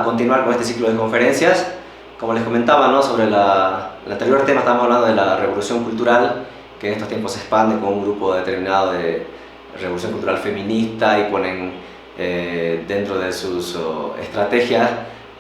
continuar con este ciclo de conferencias. Como les comentaba, ¿no?, sobre el anterior tema estábamos hablando de la revolución cultural, que en estos tiempos se expande con un grupo determinado de revolución cultural feminista y ponen dentro de sus estrategias,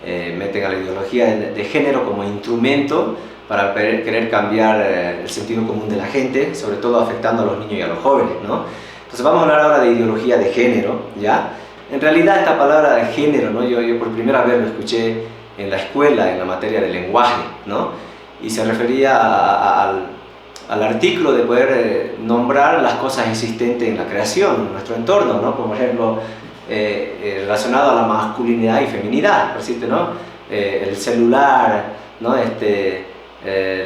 meten a la ideología de género como instrumento para querer cambiar el sentido común de la gente, sobre todo afectando a los niños y a los jóvenes, ¿no? Entonces vamos a hablar ahora de ideología de género, ¿ya? En realidad esta palabra de género, ¿no?, yo por primera vez lo escuché en la escuela, en la materia de lenguaje, ¿no? Y se refería al artículo de poder nombrar las cosas existentes en la creación, en nuestro entorno, ¿no? Por ejemplo, relacionado a la masculinidad y feminidad, por decirte, ¿no? El celular, ¿no?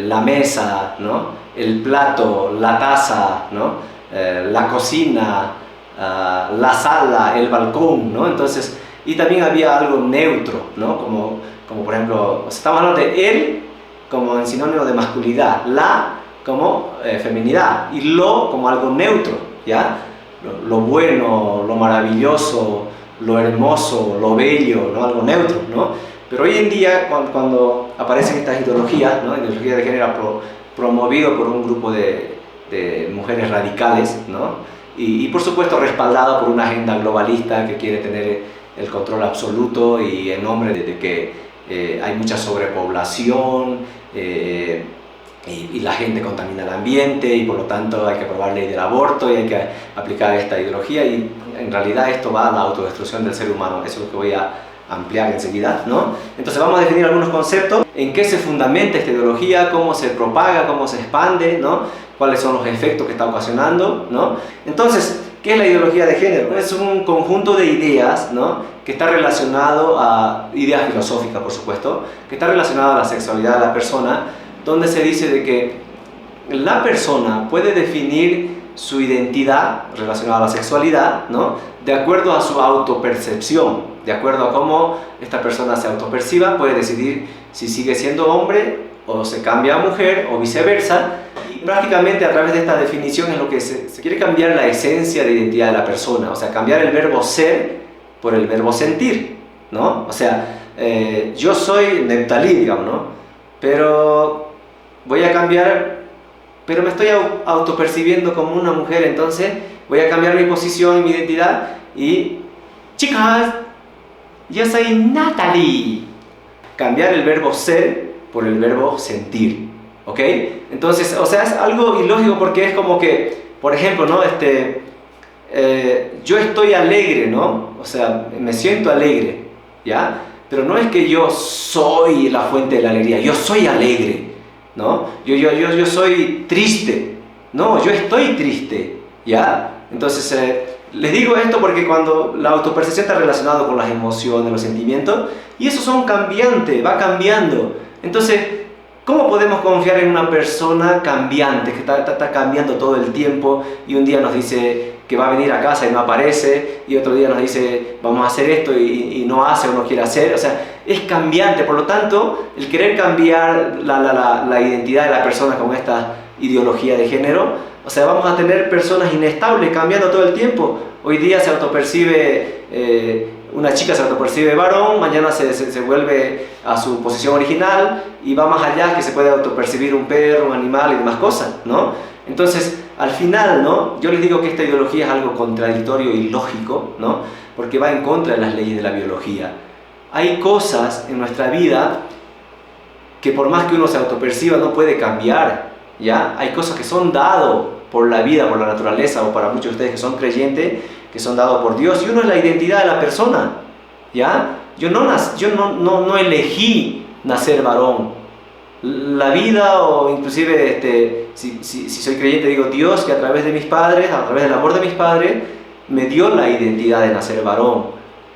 La mesa, ¿no? El plato, la taza, ¿no? La cocina, la sala, el balcón, ¿no? Entonces, y también había algo neutro, ¿no? Como por ejemplo, estamos hablando de él como en sinónimo de masculinidad, la como feminidad y lo como algo neutro, ¿ya? Lo bueno, lo maravilloso, lo hermoso, lo bello, ¿no? Algo neutro, ¿no? Pero hoy en día, cuando aparecen estas ideologías, ¿no? Ideología de género promovido por un grupo de mujeres radicales, ¿no? Y por supuesto respaldado por una agenda globalista que quiere tener el control absoluto y en nombre de que hay mucha sobrepoblación y la gente contamina el ambiente y por lo tanto hay que aprobar ley del aborto y hay que aplicar esta ideología y en realidad esto va a la autodestrucción del ser humano. Eso es lo que voy a ampliar enseguida, ¿no? Entonces vamos a definir algunos conceptos, en qué se fundamenta esta ideología, cómo se propaga, cómo se expande, ¿no? Cuáles son los efectos que está ocasionando, ¿no? Entonces, ¿qué es la ideología de género? Es un conjunto de ideas, ¿no?, que está relacionado a ideas filosóficas, por supuesto, que está relacionado a la sexualidad de la persona, donde se dice de que la persona puede definir su identidad relacionada a la sexualidad, ¿no?, de acuerdo a su autopercepción, de acuerdo a cómo esta persona se autoperciba, puede decidir si sigue siendo hombre o se cambia a mujer o viceversa. Y prácticamente a través de esta definición es lo que se quiere cambiar la esencia de identidad de la persona, o sea, cambiar el verbo ser por el verbo sentir, ¿no? O sea, yo soy Neftalí, digamos, ¿no? Pero voy a cambiar, pero me estoy autopercibiendo como una mujer, entonces voy a cambiar mi posición y mi identidad y, chicas, yo soy Natalie. Cambiar el verbo ser por el verbo sentir, ¿ok? Entonces, o sea, es algo ilógico porque es como que, por ejemplo, ¿no? Yo estoy alegre, ¿no? O sea, me siento alegre, ¿ya? Pero no es que yo soy la fuente de la alegría, yo soy alegre, ¿no? Yo soy triste, no, yo estoy triste, ¿ya? Entonces, les digo esto porque cuando la autopercepción está relacionada con las emociones, los sentimientos, y esos son cambiantes, va cambiando. Entonces, ¿cómo podemos confiar en una persona cambiante, que está cambiando todo el tiempo y un día nos dice que va a venir a casa y no aparece y otro día nos dice vamos a hacer esto y no hace o no quiere hacer? O sea, es cambiante, por lo tanto, el querer cambiar la identidad de la persona con esta ideología de género, o sea, vamos a tener personas inestables cambiando todo el tiempo. Hoy día se autopercibe, una chica se autopercibe varón, mañana se vuelve a su posición original y va más allá, que se puede autopercibir un perro, un animal y demás cosas, ¿no? Entonces, al final, ¿no?, yo les digo que esta ideología es algo contradictorio y lógico, ¿no?, porque va en contra de las leyes de la biología. Hay cosas en nuestra vida que por más que uno se autoperciba no puede cambiar, ¿ya? Hay cosas que son dadas por la vida, por la naturaleza, o para muchos de ustedes que son creyentes, que son dados por Dios, y uno es la identidad de la persona, ¿ya? Yo no elegí nacer varón. La vida, o inclusive si soy creyente, digo Dios, que a través de mis padres, a través del amor de mis padres, me dio la identidad de nacer varón,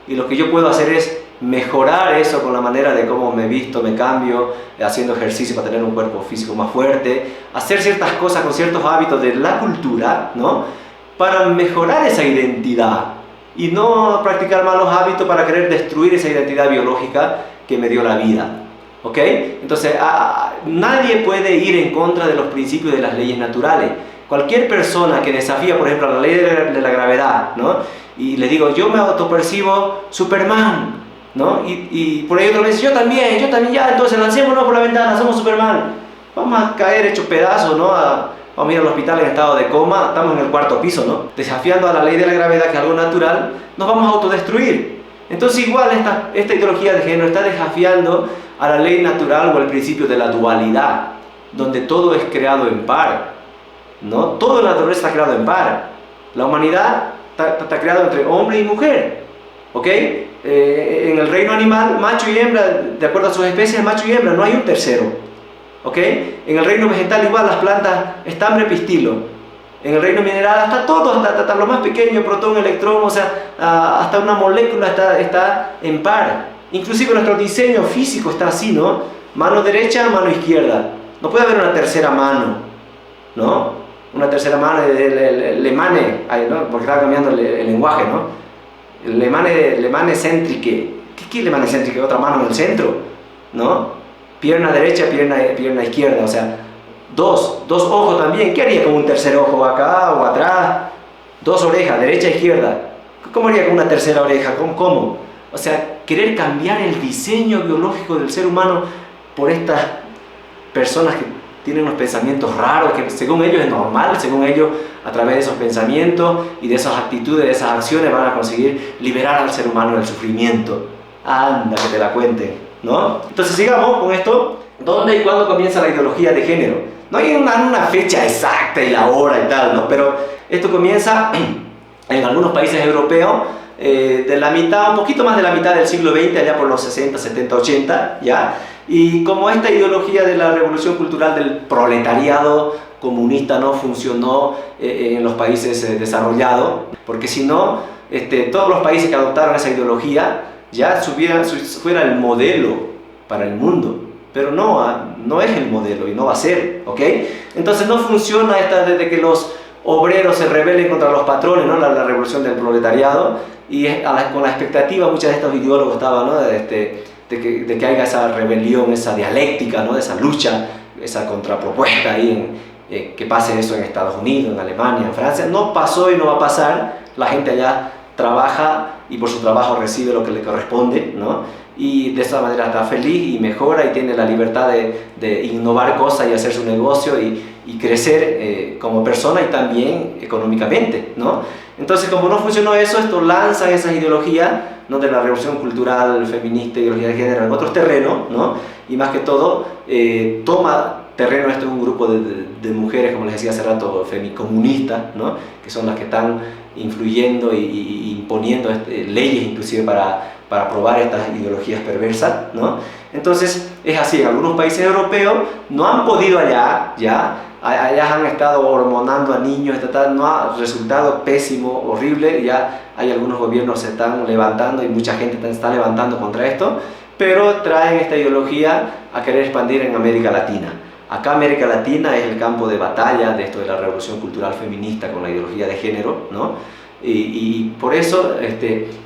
y lo que yo puedo hacer es mejorar eso con la manera de cómo me visto, me cambio, haciendo ejercicio para tener un cuerpo físico más fuerte, hacer ciertas cosas con ciertos hábitos de la cultura, ¿no?, para mejorar esa identidad y no practicar malos hábitos para querer destruir esa identidad biológica que me dio la vida, ¿ok? Entonces, nadie puede ir en contra de los principios de las leyes naturales. Cualquier persona que desafía, por ejemplo, la ley de la gravedad, ¿no?, y le digo, yo me autopercibo Superman, ¿no? Y por ahí otro me dice, yo también, ya, entonces lancémonos por la ventana, somos Superman. Vamos a caer hecho pedazos, ¿no? Vamos a ir al hospital en estado de coma, estamos en el 4.º piso, ¿no? Desafiando a la ley de la gravedad, que es algo natural, nos vamos a autodestruir. Entonces igual esta ideología de género está desafiando a la ley natural o al principio de la dualidad, donde todo es creado en par, ¿no? Todo en la naturaleza está creado en par. La humanidad está creada entre hombre y mujer, ¿ok? En el reino animal, macho y hembra, de acuerdo a sus especies, macho y hembra, no hay un tercero, ¿ok? En el reino vegetal igual, las plantas, estambre, pistilo. En el reino mineral hasta todo, hasta lo más pequeño, protón, electrón, o sea, hasta una molécula está en par. Inclusive nuestro diseño físico está así, ¿no? Mano derecha, mano izquierda. No puede haber una tercera mano, ¿no? Una tercera mano, el emane, ¿no? Porque estaba cambiando el lenguaje, ¿no? El emane céntrique. ¿Qué es el emane céntrique? Otra mano en el centro, ¿no? Pierna derecha, pierna izquierda, o sea, dos ojos también. ¿Qué haría con un tercer ojo acá o atrás? Dos orejas, derecha e izquierda. ¿Cómo haría con una tercera oreja? ¿Cómo? O sea, querer cambiar el diseño biológico del ser humano por estas personas que tienen unos pensamientos raros, que según ellos es normal, según ellos a través de esos pensamientos y de esas actitudes, de esas acciones van a conseguir liberar al ser humano del sufrimiento. Anda, que te la cuenten, ¿no? Entonces sigamos con esto. ¿Dónde y cuándo comienza la ideología de género? No hay una fecha exacta y la hora y tal, ¿no? Pero esto comienza en algunos países europeos de la mitad, un poquito más de la mitad del siglo XX, allá por los 60, 70, 80, ¿ya? Y como esta ideología de la revolución cultural del proletariado comunista no funcionó en los países desarrollados, porque si no, todos los países que adoptaron esa ideología ya fuera el modelo para el mundo. Pero no es el modelo y no va a ser, ¿ok? Entonces no funciona esta desde que los obreros se rebelen contra los patrones, ¿no? La revolución del proletariado, y con la expectativa, muchos de estos ideólogos estaban, ¿no? de que haya esa rebelión, esa dialéctica, ¿no? Esa lucha, esa contrapropuesta ahí, que pase eso en Estados Unidos, en Alemania, en Francia. No pasó y no va a pasar. La gente allá trabaja y por su trabajo recibe lo que le corresponde, ¿no? Y de esa manera está feliz y mejora y tiene la libertad de innovar cosas y hacer su negocio y crecer como persona y también económicamente, ¿no? Entonces, como no funcionó eso, esto lanza esas ideologías, ¿no? De la revolución cultural, feminista, ideología de género en otros terrenos, ¿no? Y más que todo, toma terreno esto en un grupo de mujeres, como les decía hace rato, femicomunistas, ¿no? Que son las que están influyendo y imponiendo leyes inclusive para aprobar estas ideologías perversas, ¿no? Entonces es así, en algunos países europeos no han podido allá han estado hormonando a niños, no ha resultado pésimo, horrible, ya hay algunos gobiernos se están levantando y mucha gente se está levantando contra esto, pero traen esta ideología a querer expandir en América Latina. Acá América Latina es el campo de batalla de esto de la revolución cultural feminista con la ideología de género, ¿no? Y por eso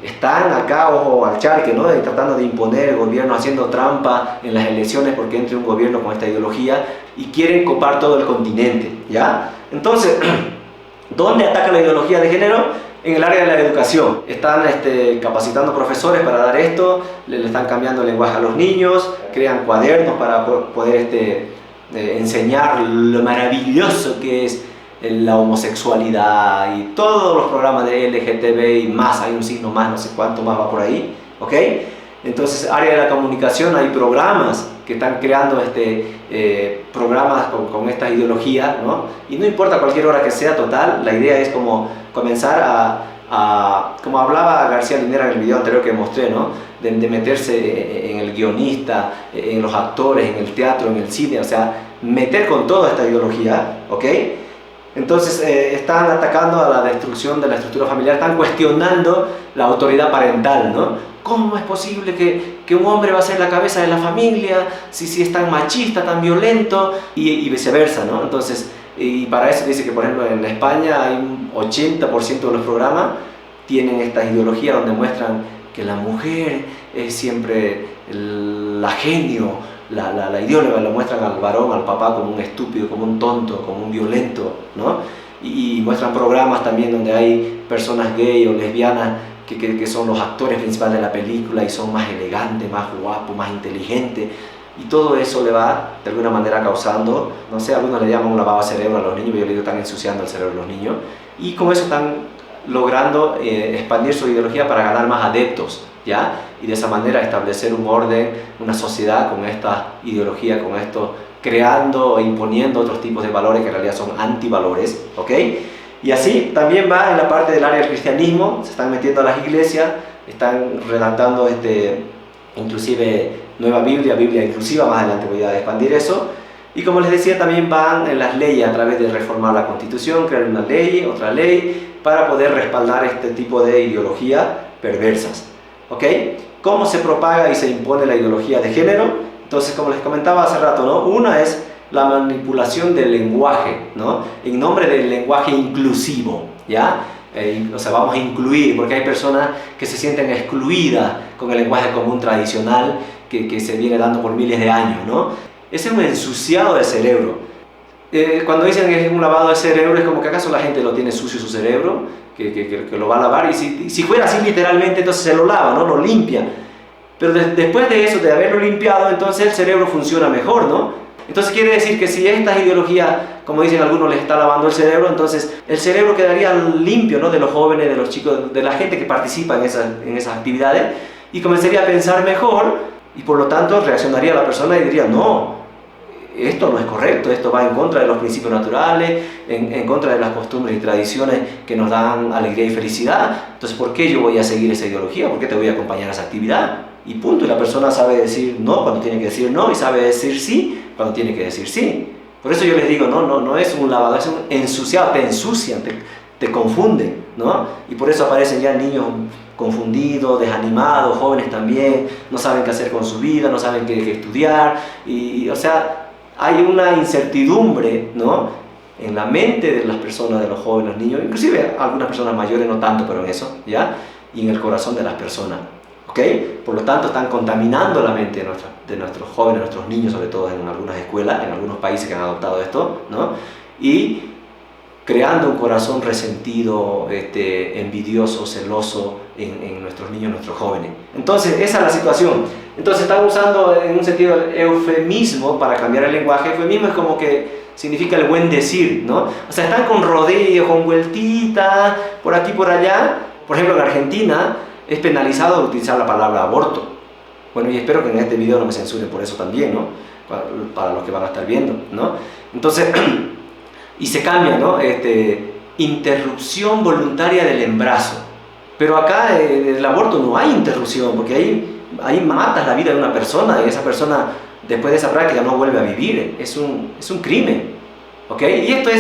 están acá, ojo al charque, ¿no? Tratando de imponer el gobierno, haciendo trampa en las elecciones porque entre un gobierno con esta ideología y quieren copar todo el continente, ¿ya? Entonces, ¿dónde ataca la ideología de género? En el área de la educación. Están capacitando profesores para dar esto, le están cambiando el lenguaje a los niños, crean cuadernos para poder enseñar lo maravilloso que es la homosexualidad y todos los programas de LGTB y más, hay un signo más, no sé cuánto más va por ahí, ¿ok? Entonces, área de la comunicación, hay programas que están creando programas con esta ideología, ¿no? Y no importa cualquier hora que sea, total, la idea es como comenzar como hablaba García Linera en el video anterior que mostré, ¿no? De meterse en el guionista, en los actores, en el teatro, en el cine, o sea, meter con toda esta ideología, ¿ok? Entonces están atacando a la destrucción de la estructura familiar, están cuestionando la autoridad parental, ¿no? ¿Cómo es posible que un hombre va a ser la cabeza de la familia si es tan machista, tan violento y viceversa, ¿no? Entonces, y para eso dice que, por ejemplo, en España hay un 80% de los programas tienen esta ideología donde muestran que la mujer es siempre la genio, la ideóloga, lo muestran al varón, al papá como un estúpido, como un tonto, como un violento, ¿no? Y muestran programas también donde hay personas gay o lesbianas que son los actores principales de la película y son más elegantes, más guapos, más inteligentes. Y todo eso le va, de alguna manera, causando, no sé, algunos le llaman un lavado de cerebro a los niños, pero yo le digo, están ensuciando el cerebro de los niños. Y con eso están logrando expandir su ideología para ganar más adeptos, ¿ya? Y de esa manera establecer un orden, una sociedad con esta ideología, con esto, creando e imponiendo otros tipos de valores que en realidad son antivalores, ¿ok? Y así también va en la parte del área del cristianismo, se están metiendo a las iglesias, están redactando inclusive nueva Biblia inclusiva, más adelante voy a expandir eso. Y como les decía, también van en las leyes a través de reformar la Constitución, crear una ley, otra ley, para poder respaldar este tipo de ideologías perversas, ¿ok? ¿Cómo se propaga y se impone la ideología de género? Entonces, como les comentaba hace rato, ¿no? Una es la manipulación del lenguaje, ¿no? En nombre del lenguaje inclusivo, ¿ya? O sea, vamos a incluir, porque hay personas que se sienten excluidas con el lenguaje común tradicional que se viene dando por miles de años, ¿no? Ese es un ensuciado de cerebro. Cuando dicen que es un lavado de cerebro, es como que acaso la gente lo tiene sucio su cerebro, que lo va a lavar, y si fuera así literalmente, entonces se lo lava, ¿no? Lo limpia. Pero después de eso, de haberlo limpiado, entonces el cerebro funciona mejor, ¿no? Entonces quiere decir que si estas ideologías, como dicen algunos, les está lavando el cerebro, entonces el cerebro quedaría limpio, ¿no? De los jóvenes, de los chicos, de la gente que participa en esas actividades, y comenzaría a pensar mejor, y por lo tanto reaccionaría la persona y diría, no, esto no es correcto, esto va en contra de los principios naturales, en contra de las costumbres y tradiciones que nos dan alegría y felicidad. Entonces, ¿por qué yo voy a seguir esa ideología? ¿Por qué te voy a acompañar a esa actividad? Y punto. Y la persona sabe decir no cuando tiene que decir no, y sabe decir sí cuando tiene que decir sí. Por eso yo les digo, no es un lavado, es un ensuciado, te ensucian, te confunden, ¿no? Y por eso aparecen ya niños confundidos, desanimados, jóvenes también, no saben qué hacer con su vida, no saben qué estudiar, o sea, hay una incertidumbre, ¿no? En la mente de las personas, de los jóvenes, los niños, inclusive algunas personas mayores, no tanto, pero en eso, ¿ya? Y en el corazón de las personas, ¿ok? Por lo tanto, están contaminando la mente de nuestros jóvenes, nuestros niños, sobre todo en algunas escuelas, en algunos países que han adoptado esto, ¿no? Y creando un corazón resentido, envidioso, celoso en nuestros niños, nuestros jóvenes. Entonces, esa es la situación. Entonces, están usando en un sentido el eufemismo para cambiar el lenguaje. Eufemismo es como que significa el buen decir, ¿no? O sea, están con rodeos, con vueltitas, por aquí, por allá. Por ejemplo, en Argentina es penalizado utilizar la palabra aborto. Bueno, y espero que en este video no me censuren por eso también, ¿no? Para los que van a estar viendo, ¿no? Entonces, y se cambia, ¿no? Interrupción voluntaria del embarazo. Pero acá el aborto no hay interrupción, porque ahí matas la vida de una persona, y esa persona después de esa práctica no vuelve a vivir. Es un crimen, ¿ok? Y esto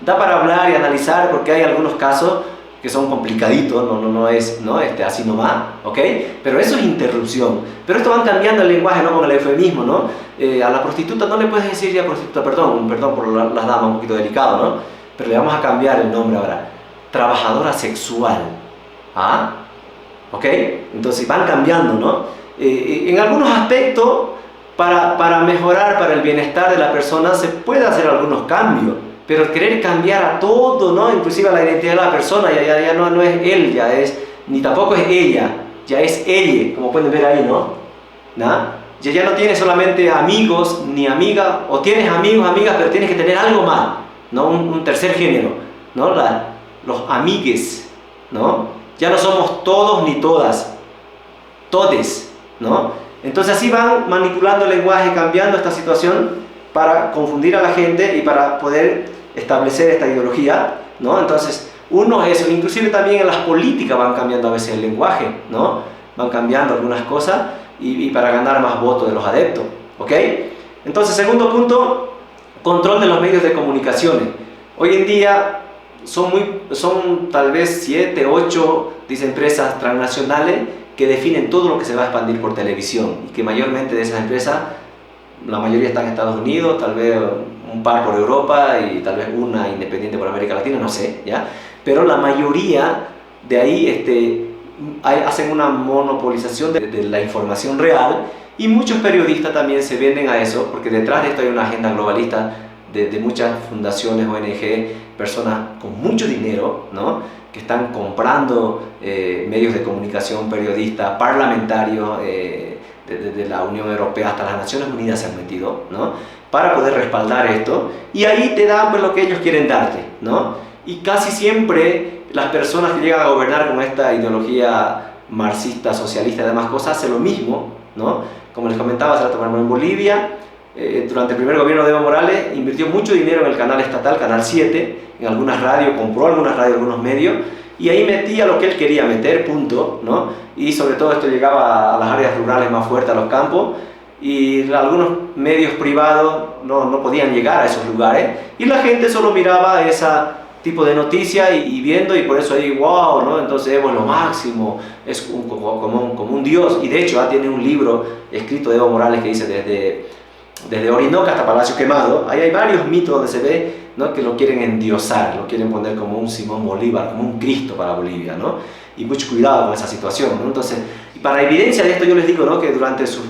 da para hablar y analizar, porque hay algunos casos que son complicaditos, no es así nomás, ¿ok? Pero eso es interrupción. Pero esto van cambiando el lenguaje, ¿no? Con el eufemismo, ¿no? A la prostituta no le puedes decir ya prostituta, perdón por las damas, un poquito delicado, ¿no? Pero le vamos a cambiar el nombre ahora. Trabajadora sexual. ¿Ah? ¿Ok? Entonces van cambiando, ¿no? En algunos aspectos, para mejorar, para el bienestar de la persona, se puede hacer algunos cambios. Pero querer cambiar a todo, ¿no? Inclusive a la identidad de la persona, ya no es él, ni tampoco es ella, ya es ella, como pueden ver ahí, ¿no? Ya no tienes solamente amigos ni amigas, o tienes amigos, amigas, pero tienes que tener algo más, ¿no? Un tercer género, ¿no? Los amigues, ¿no? Ya no somos todos ni todas, todes, ¿no? Entonces así van manipulando el lenguaje, cambiando esta situación para confundir a la gente y para poder establecer esta ideología, ¿no? Entonces, uno es eso, inclusive también en las políticas van cambiando a veces el lenguaje, ¿no? Van cambiando algunas cosas y para ganar más votos de los adeptos, ¿ok? Entonces, segundo punto, control de los medios de comunicación. Hoy en día son tal vez 7, 8, dice, empresas transnacionales que definen todo lo que se va a expandir por televisión, y que mayormente de esas empresas, la mayoría están en Estados Unidos, tal vez un par por Europa y tal vez una independiente por América Latina, no sé, ¿ya? Pero la mayoría de ahí hacen una monopolización de la información real, y muchos periodistas también se venden a eso, porque detrás de esto hay una agenda globalista de muchas fundaciones, ONG, personas con mucho dinero, ¿no? Que están comprando medios de comunicación, periodistas, parlamentarios, desde la Unión Europea hasta las Naciones Unidas se han metido, ¿no? Para poder respaldar esto, y ahí te dan pues lo que ellos quieren darte, ¿no? Y casi siempre las personas que llegan a gobernar con esta ideología marxista, socialista y demás cosas hacen lo mismo, ¿no? Como les comentaba hace rato, en Bolivia, durante el primer gobierno de Evo Morales, invirtió mucho dinero en el canal estatal, Canal 7, en algunas radios, compró algunas radios, algunos medios, y ahí metía lo que él quería meter, punto, ¿no? Y sobre todo esto llegaba a las áreas rurales más fuertes, a los campos, y algunos medios privados no podían llegar a esos lugares, y la gente solo miraba ese tipo de noticias y viendo, y por eso ahí, wow, ¿no? Entonces Evo es lo máximo, es como un dios, y de hecho tiene un libro escrito de Evo Morales que dice desde Orinoca hasta Palacio Quemado, ahí hay varios mitos donde se ve, ¿no? Que lo quieren endiosar, lo quieren poner como un Simón Bolívar, como un Cristo para Bolivia, ¿no? Y mucho cuidado con esa situación, ¿no? Entonces, y para evidencia de esto yo les digo, ¿no? Que durante su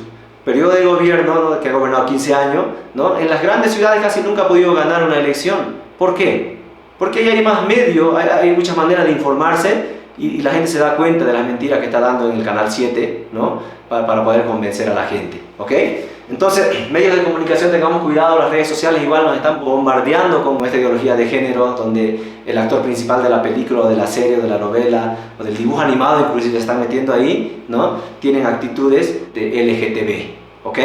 periodo de gobierno, ¿no? Que ha gobernado 15 años, ¿no? En las grandes ciudades casi nunca ha podido ganar una elección. ¿Por qué? Porque ahí hay más medios, hay muchas maneras de informarse, y la gente se da cuenta de las mentiras que está dando en el Canal 7, ¿no? Para poder convencer a la gente, ¿ok? Entonces, medios de comunicación, tengamos cuidado, las redes sociales igual nos están bombardeando con esta ideología de género, donde el actor principal de la película, o de la serie, o de la novela, o del dibujo animado, inclusive se están metiendo ahí, ¿no? Tienen actitudes de LGTB, ¿ok?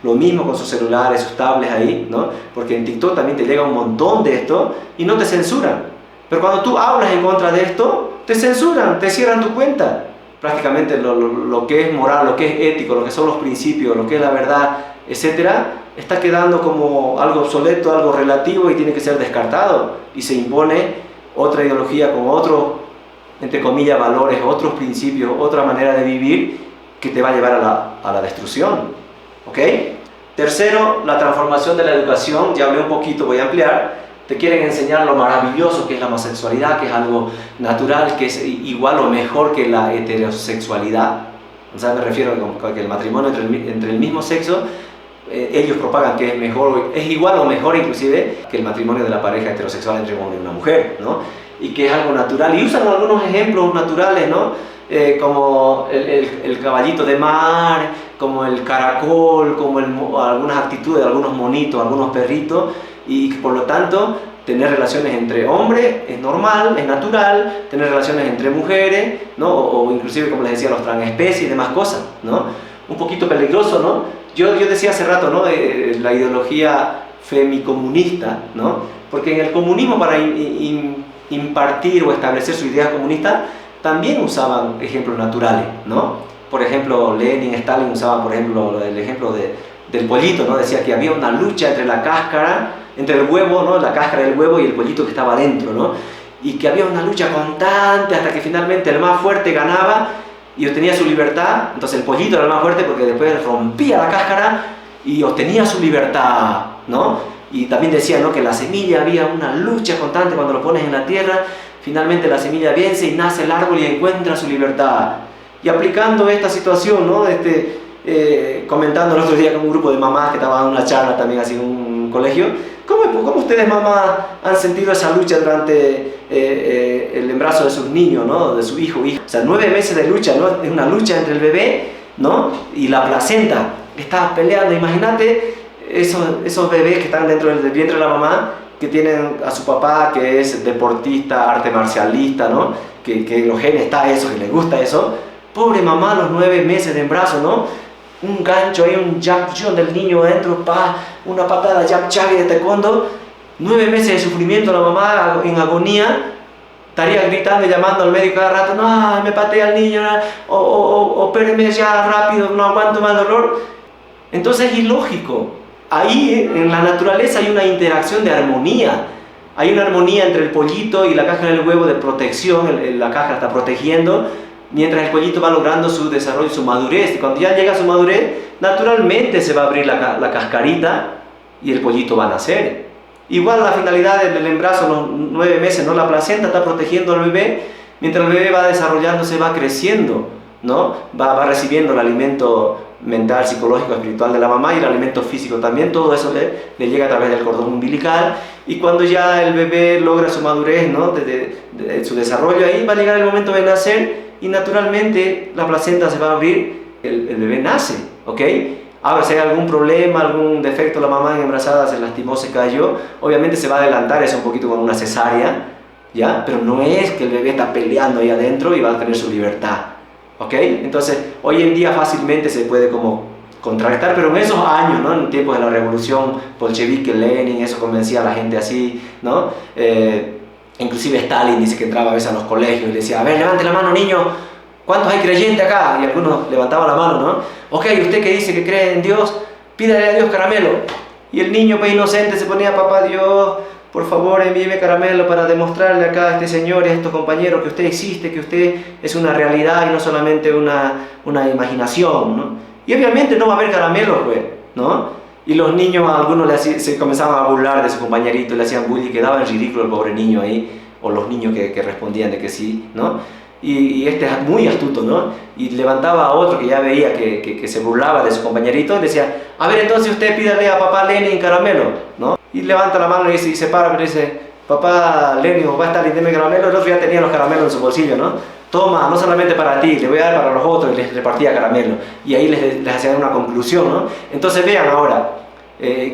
Lo mismo con sus celulares, sus tablets ahí, ¿no? Porque en TikTok también te llega un montón de esto y no te censuran. Pero cuando tú hablas en contra de esto, te censuran, te cierran tu cuenta. Prácticamente lo que es moral, lo que es ético, lo que son los principios, lo que es la verdad, etcétera, está quedando como algo obsoleto, algo relativo, y tiene que ser descartado. Y se impone otra ideología con otros, entre comillas, valores, otros principios, otra manera de vivir que te va a llevar a la destrucción. ¿Ok? Tercero, la transformación de la educación. Ya hablé un poquito, voy a ampliar. Te quieren enseñar lo maravilloso que es la homosexualidad, que es algo natural, que es igual o mejor que la heterosexualidad. O sea, me refiero a que el matrimonio entre el mismo sexo, ellos propagan que es mejor, es igual o mejor inclusive que el matrimonio de la pareja heterosexual entre un hombre y una mujer, ¿no? Y que es algo natural. Y usan algunos ejemplos naturales, ¿no? Como el caballito de mar, como el caracol, como algunas actitudes de algunos monitos, algunos perritos, y por lo tanto tener relaciones entre hombres es normal, es natural, tener relaciones entre mujeres, ¿no? O inclusive, como les decía, los transespecies y demás cosas, ¿no? Un poquito peligroso, ¿no? Yo decía hace rato, ¿no? La ideología femicomunista, ¿no? Porque en el comunismo, para impartir o establecer su idea comunista, también usaban ejemplos naturales, ¿no? Por ejemplo, Lenin, Stalin usaban, por ejemplo, el ejemplo del pollito, ¿no? Decía que había una lucha entre la cáscara, entre el huevo, ¿no? La cáscara del huevo y el pollito que estaba dentro, ¿no? Y que había una lucha constante hasta que finalmente el más fuerte ganaba y obtenía su libertad. Entonces el pollito era el más fuerte porque después rompía la cáscara y obtenía su libertad, ¿no? Y también decía, ¿no? Que en la semilla había una lucha constante cuando lo pones en la tierra. Finalmente la semilla vence y nace el árbol y encuentra su libertad. Y aplicando esta situación, ¿no? Comentando el otro día con un grupo de mamás que estaban en una charla también así en un colegio, ¿cómo ustedes, mamás, han sentido esa lucha durante el embarazo de sus niños, ¿no? De su hijo o hija? O sea, 9 meses de lucha, ¿no? Es una lucha entre el bebé, ¿no? Y la placenta. Está peleando. Imagínate esos bebés que están dentro del vientre de la mamá, que tienen a su papá que es deportista, arte marcialista, ¿no? Que en los genes está eso, que les gusta eso. Pobre mamá, los 9 meses de embarazo, ¿no? Un gancho ahí, un jab del niño adentro, una patada jab de taekwondo. 9 meses de sufrimiento, la mamá en agonía, estaría gritando y llamando al médico cada rato, no, me patea al niño, opéreme ya rápido, no aguanto más dolor. Entonces es ilógico. Ahí en la naturaleza hay una interacción de armonía. Hay una armonía entre el pollito y la cáscara del huevo de protección. La cáscara está protegiendo, mientras el pollito va logrando su desarrollo, su madurez. Y cuando ya llega a su madurez, naturalmente se va a abrir la cascarita y el pollito va a nacer. Igual la finalidad del embarazo, los 9 meses, ¿no? La placenta está protegiendo al bebé, mientras el bebé va desarrollándose, va creciendo, ¿no? Va recibiendo el alimento mental, psicológico, espiritual de la mamá y el alimento físico también, todo eso le llega a través del cordón umbilical, y cuando ya el bebé logra su madurez, ¿no? de su desarrollo, ahí va a llegar el momento de nacer y naturalmente la placenta se va a abrir, el bebé nace, ¿ok? Ahora, si hay algún problema, algún defecto, la mamá embarazada se lastimó, se cayó, obviamente se va a adelantar eso un poquito con una cesárea, ¿ya? Pero no es que el bebé está peleando ahí adentro y va a tener su libertad, ¿ok? Entonces, hoy en día fácilmente se puede como contrarrestar, pero en esos años, ¿no? En tiempos de la revolución bolchevique, Lenin, eso convencía a la gente así, ¿no? Inclusive Stalin dice que entraba a veces a los colegios y le decía, a ver, levante la mano, niño, ¿cuántos hay creyentes acá? Y algunos levantaban la mano, ¿no? Ok, usted que dice que cree en Dios, pídale a Dios caramelo. Y el niño, pues inocente, se ponía, papá Dios, por favor envíeme caramelo para demostrarle acá a este señor y a estos compañeros que usted existe, que usted es una realidad y no solamente una imaginación, ¿no? Y obviamente no va a haber caramelos, pues, ¿no? Y los niños, a algunos se comenzaban a burlar de su compañerito, le hacían bullying, quedaba en ridículo el pobre niño ahí, o los niños que respondían de que sí, ¿no? Y este es muy astuto, ¿no? Y levantaba a otro que ya veía que se burlaba de su compañerito y le decía, a ver, entonces usted pídale a papá Lenin caramelo, ¿no? Y levanta la mano y se para y dice, papá Lenin o papá Stalin, deme caramelo. El otro ya tenía los caramelos en su bolsillo, ¿no? Toma, no solamente para ti, le voy a dar para los otros, y les repartía caramelo. Y ahí les hacían una conclusión, ¿no? Entonces vean ahora,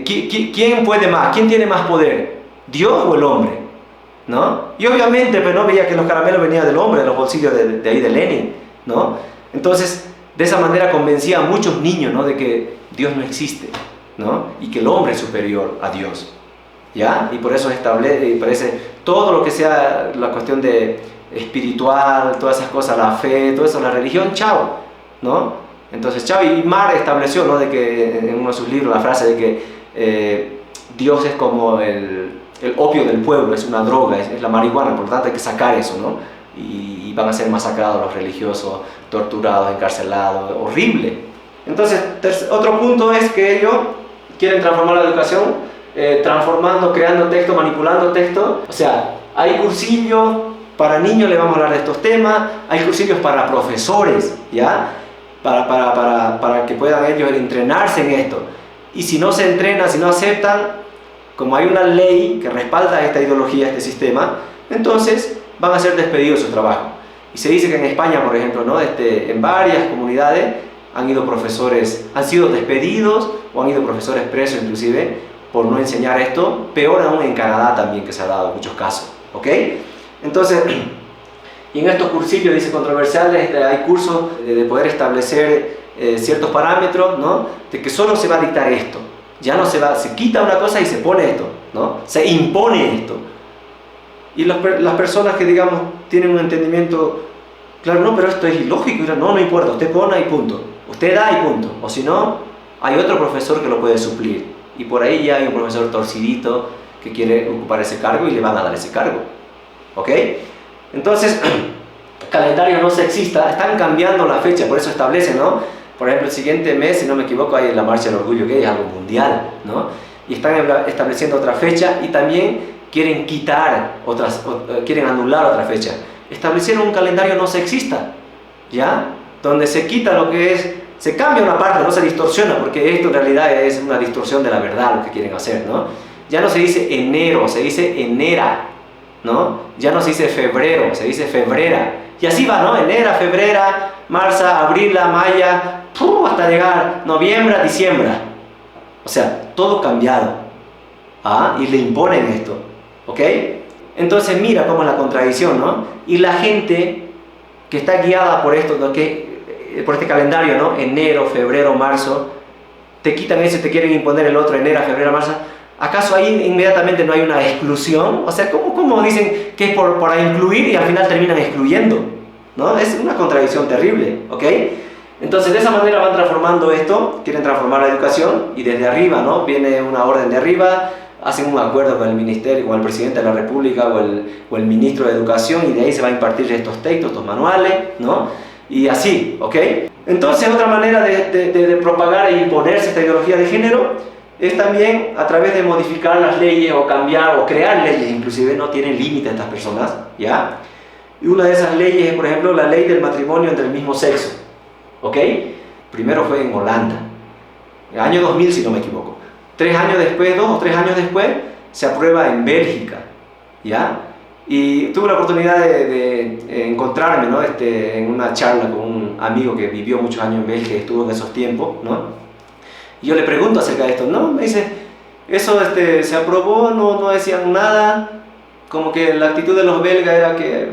¿quién puede más? ¿Quién tiene más poder? ¿Dios o el hombre? ¿No? Y obviamente pues, no veía que los caramelos venían del hombre, de los bolsillos de ahí de Lenin, ¿no? Entonces, de esa manera convencía a muchos niños, ¿no? De que Dios no existe, ¿no? Y que el hombre es superior a Dios, ¿ya? Y por eso parece todo lo que sea la cuestión de espiritual, todas esas cosas, la fe, todo eso, la religión, chao, ¿no? Entonces, chao, y Mar estableció, ¿no? De que en uno de sus libros la frase de que Dios es como el opio del pueblo, es una droga, es la marihuana, por lo tanto hay que sacar eso, ¿no? Y van a ser masacrados los religiosos, torturados, encarcelados, horrible. Entonces, otro punto es que ellos quieren transformar la educación, transformando, creando texto, manipulando texto. O sea, hay cursillos para niños, le vamos a hablar de estos temas, hay cursillos para profesores, ¿ya? Para que puedan ellos entrenarse en esto. Y si no se entrenan, si no aceptan, como hay una ley que respalda esta ideología, este sistema, entonces van a ser despedidos de su trabajo. Y se dice que en España, por ejemplo, ¿no? En varias comunidades han sido despedidos o han ido profesores presos inclusive por no enseñar esto. Peor aún en Canadá también, que se ha dado en muchos casos, ¿ok? Entonces, y en estos cursillos, dice, controversiales, hay cursos de poder establecer ciertos parámetros, ¿no? De que solo se va a dictar esto. Ya no se quita una cosa y se pone esto, ¿no? Se impone esto. Y las personas que, digamos, tienen un entendimiento, claro, no, pero esto es ilógico, no importa, usted pone y punto. Usted da y punto. O si no, hay otro profesor que lo puede suplir. Y por ahí ya hay un profesor torcidito que quiere ocupar ese cargo y le van a dar ese cargo. ¿Ok? Entonces, calendario no sexista, están cambiando la fecha, por eso establecen, ¿no? Por ejemplo, el siguiente mes, si no me equivoco, hay la Marcha del Orgullo Gay, es algo mundial, ¿no? Y están estableciendo otra fecha y también quieren quieren anular otra fecha. Establecieron un calendario no sexista, ¿ya? Donde se quita lo que es, se cambia una parte, no se distorsiona, porque esto en realidad es una distorsión de la verdad lo que quieren hacer, ¿no? Ya no se dice enero, se dice enera, ¿no? Ya no se dice febrero, se dice febrera. Y así va, ¿no? Enera, febrera, marza, abrila, maya, hasta llegar noviembre, diciembre. O sea, todo cambiado. Y le imponen esto, ¿ok? Entonces mira cómo es la contradicción, ¿no? Y la gente que está guiada por esto, ¿no? Por este calendario, ¿no? Enero, febrero, marzo, te quitan eso y te quieren imponer el otro, enero, febrero, marzo. ¿Acaso ahí inmediatamente no hay una exclusión? O sea, ¿cómo dicen que es para incluir y al final terminan excluyendo? ¿No? Es una contradicción terrible, ¿ok? Entonces de esa manera van transformando esto, quieren transformar la educación y desde arriba, ¿no? Viene una orden de arriba, hacen un acuerdo con el ministerio, con el presidente de la república o el ministro de educación y de ahí se va a impartir estos textos, estos manuales, ¿no? Y así, ¿ok? Entonces otra manera de propagar e imponerse esta ideología de género es también a través de modificar las leyes o cambiar o crear leyes, inclusive no tienen límite estas personas, ¿ya? Y una de esas leyes es, por ejemplo, la ley del matrimonio entre el mismo sexo, ¿ok? Primero fue en Holanda, el año 2000 si no me equivoco. 3 años después, 2 o 3 años después, se aprueba en Bélgica, ¿ya? Y tuve la oportunidad de encontrarme, ¿no? En una charla con un amigo que vivió muchos años en Bélgica y estuvo en esos tiempos, ¿no? Y yo le pregunto acerca de esto, ¿no? Me dice, eso se aprobó, no decían nada, como que la actitud de los belgas era que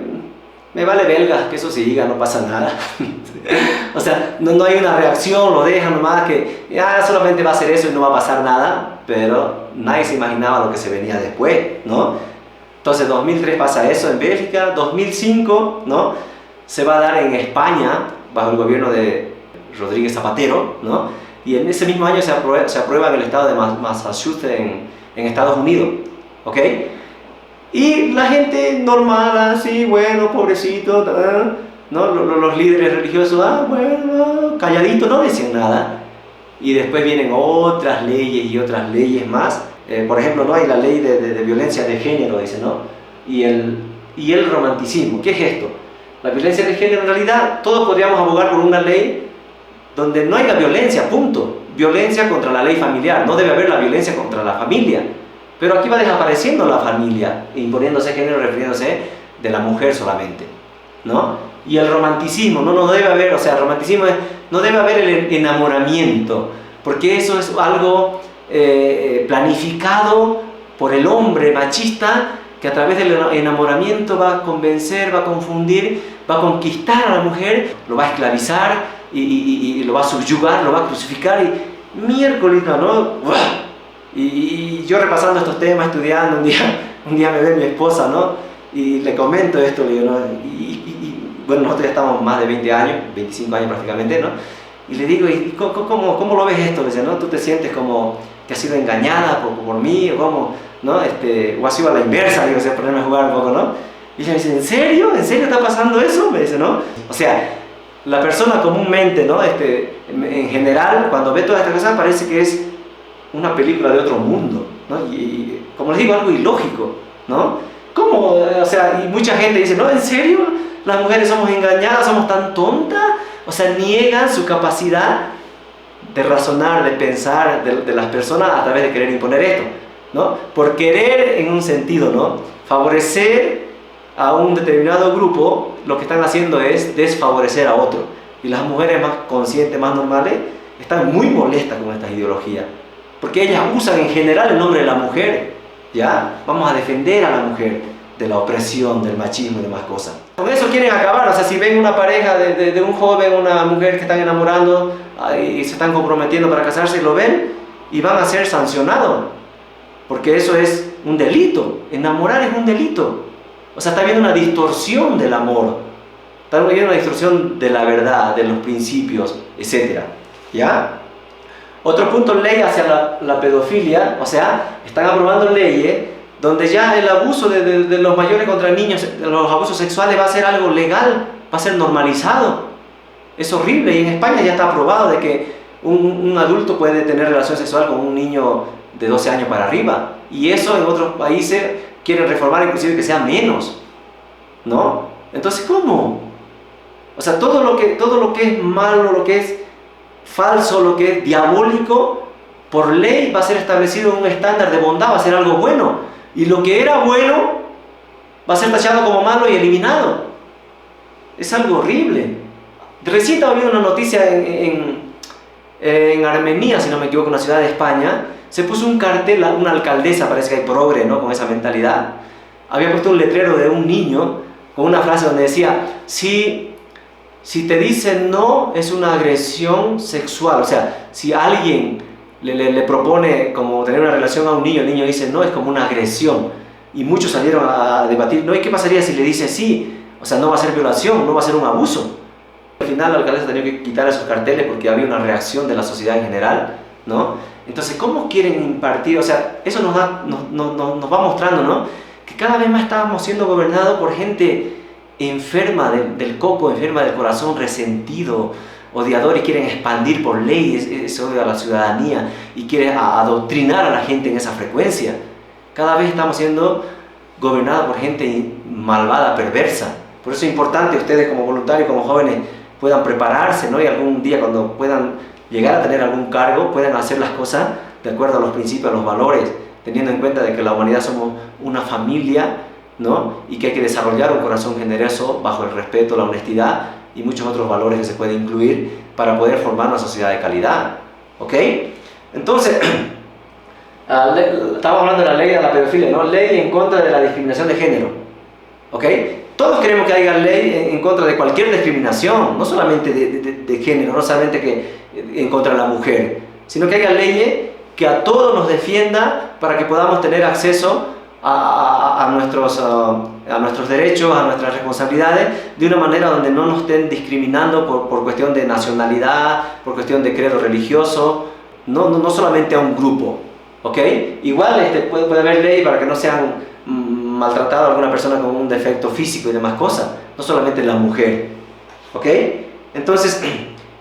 me vale belga, que eso siga, no pasa nada. O sea, no hay una reacción, lo dejan nomás que solamente va a hacer eso y no va a pasar nada, pero nadie se imaginaba lo que se venía después, ¿no? Entonces 2003 pasa eso en Bélgica, 2005, ¿no? Se va a dar en España, bajo el gobierno de Rodríguez Zapatero, ¿no? Y en ese mismo año se aprueba en el estado de Massachusetts, en Estados Unidos, ¿ok? Y la gente normal, así, bueno, pobrecito, ¿no? Los líderes religiosos, bueno, calladitos, no decían nada. Y después vienen otras leyes y otras leyes más. Por ejemplo, no hay la ley de violencia de género, dice, ¿no? Y el romanticismo. ¿Qué es esto? La violencia de género, en realidad, todos podríamos abogar por una ley donde no hay la violencia, punto. Violencia contra la ley familiar. No debe haber la violencia contra la familia. Pero aquí va desapareciendo la familia, imponiéndose género, refiriéndose de la mujer solamente, ¿no? Y el romanticismo, no debe haber, o sea, el romanticismo no debe haber el enamoramiento, porque eso es algo planificado por el hombre machista, que a través del enamoramiento va a convencer, va a confundir, va a conquistar a la mujer, lo va a esclavizar y lo va a subyugar, lo va a crucificar y miércoles, ¿no? ¡Uah! Y yo repasando estos temas, estudiando, un día me ve mi esposa, ¿no? Y le comento esto, le digo, ¿no? Bueno, nosotros ya estamos más de 20 años, 25 años prácticamente, ¿no? Y le digo, ¿y cómo lo ves esto? Le dice, ¿no? ¿Tú te sientes como que has sido engañada por mí? ¿O cómo? ¿No? ¿O has sido a la inversa? Digo, o sea, ponerme a jugar un poco, ¿no? Y ella me dice, ¿en serio? ¿En serio está pasando eso? Me dice, ¿no? O sea, la persona comúnmente, ¿no? En general, cuando ve todas estas cosas, parece que es una película de otro mundo, ¿no? Y como les digo, algo ilógico, ¿no? ¿Cómo? O sea, y mucha gente dice, ¿no? ¿En serio? ¿Las mujeres somos engañadas? ¿Somos tan tontas? O sea, niegan su capacidad de razonar, de pensar de las personas a través de querer imponer esto, ¿no? Por querer, en un sentido, ¿no? Favorecer a un determinado grupo, lo que están haciendo es desfavorecer a otro. Y las mujeres más conscientes, más normales, están muy molestas con estas ideologías. Porque ellas usan en general el nombre de la mujer, ¿ya? Vamos a defender a la mujer de la opresión, del machismo y demás cosas. Con eso quieren acabar, o sea, si ven una pareja de un joven, una mujer que están enamorando y se están comprometiendo para casarse, lo ven y van a ser sancionados, porque eso es un delito, enamorar es un delito. O sea, está habiendo una distorsión del amor, está habiendo una distorsión de la verdad, de los principios, etc. ¿Ya? Otro punto, ley hacia la pedofilia, o sea, están aprobando leyes donde ya el abuso de los mayores contra niños, los abusos sexuales va a ser algo legal, va a ser normalizado. Es horrible y en España ya está aprobado de que un adulto puede tener relación sexual con un niño de 12 años para arriba. Y eso en otros países quieren reformar inclusive que sea menos, ¿no? Entonces, ¿cómo? O sea, todo lo que es malo, lo que es falso, lo que es diabólico, por ley va a ser establecido un estándar de bondad, va a ser algo bueno. Y lo que era bueno va a ser tachado como malo y eliminado. Es algo horrible. Recién estaba viendo una noticia en Armenia, si no me equivoco, una ciudad de España. Se puso un cartel, una alcaldesa, parece que hay progre, ¿no? Con esa mentalidad. Había puesto un letrero de un niño con una frase donde decía, si te dicen no, es una agresión sexual. O sea, si alguien le propone como tener una relación a un niño, el niño dice no, es como una agresión. Y muchos salieron a debatir, no, ¿y qué pasaría si le dice sí? O sea, no va a ser violación, no va a ser un abuso. Al final la alcaldesa tenía que quitar esos carteles porque había una reacción de la sociedad en general, ¿no? Entonces, ¿cómo quieren impartir? O sea, eso nos va mostrando, ¿no? Que cada vez más estábamos siendo gobernados por gente enferma del coco, enferma del corazón, resentido, odiadores, quieren expandir por ley ese odio a la ciudadanía y quieren adoctrinar a la gente en esa frecuencia. Cada vez estamos siendo gobernados por gente malvada, perversa. Por eso es importante ustedes como voluntarios, como jóvenes, puedan prepararse, ¿no? Y algún día cuando puedan llegar a tener algún cargo, puedan hacer las cosas de acuerdo a los principios, a los valores, teniendo en cuenta de que la humanidad somos una familia, ¿no? Y que hay que desarrollar un corazón generoso bajo el respeto, la honestidad y muchos otros valores que se pueden incluir para poder formar una sociedad de calidad, ¿ok? Entonces, estamos hablando de la ley de la pedofilia, ¿no? Ley en contra de la discriminación de género, ¿ok? Todos queremos que haya ley en contra de cualquier discriminación, no solamente de género, no solamente en contra de la mujer, sino que haya leyes que a todos nos defienda para que podamos tener acceso a nuestros derechos, a nuestras responsabilidades, de una manera donde no nos estén discriminando por cuestión de nacionalidad, por cuestión de credo religioso, no solamente a un grupo, ¿ok? Igual puede haber ley para que no sean maltratados a alguna persona con un defecto físico y demás cosas, no solamente la mujer, ¿ok? Entonces,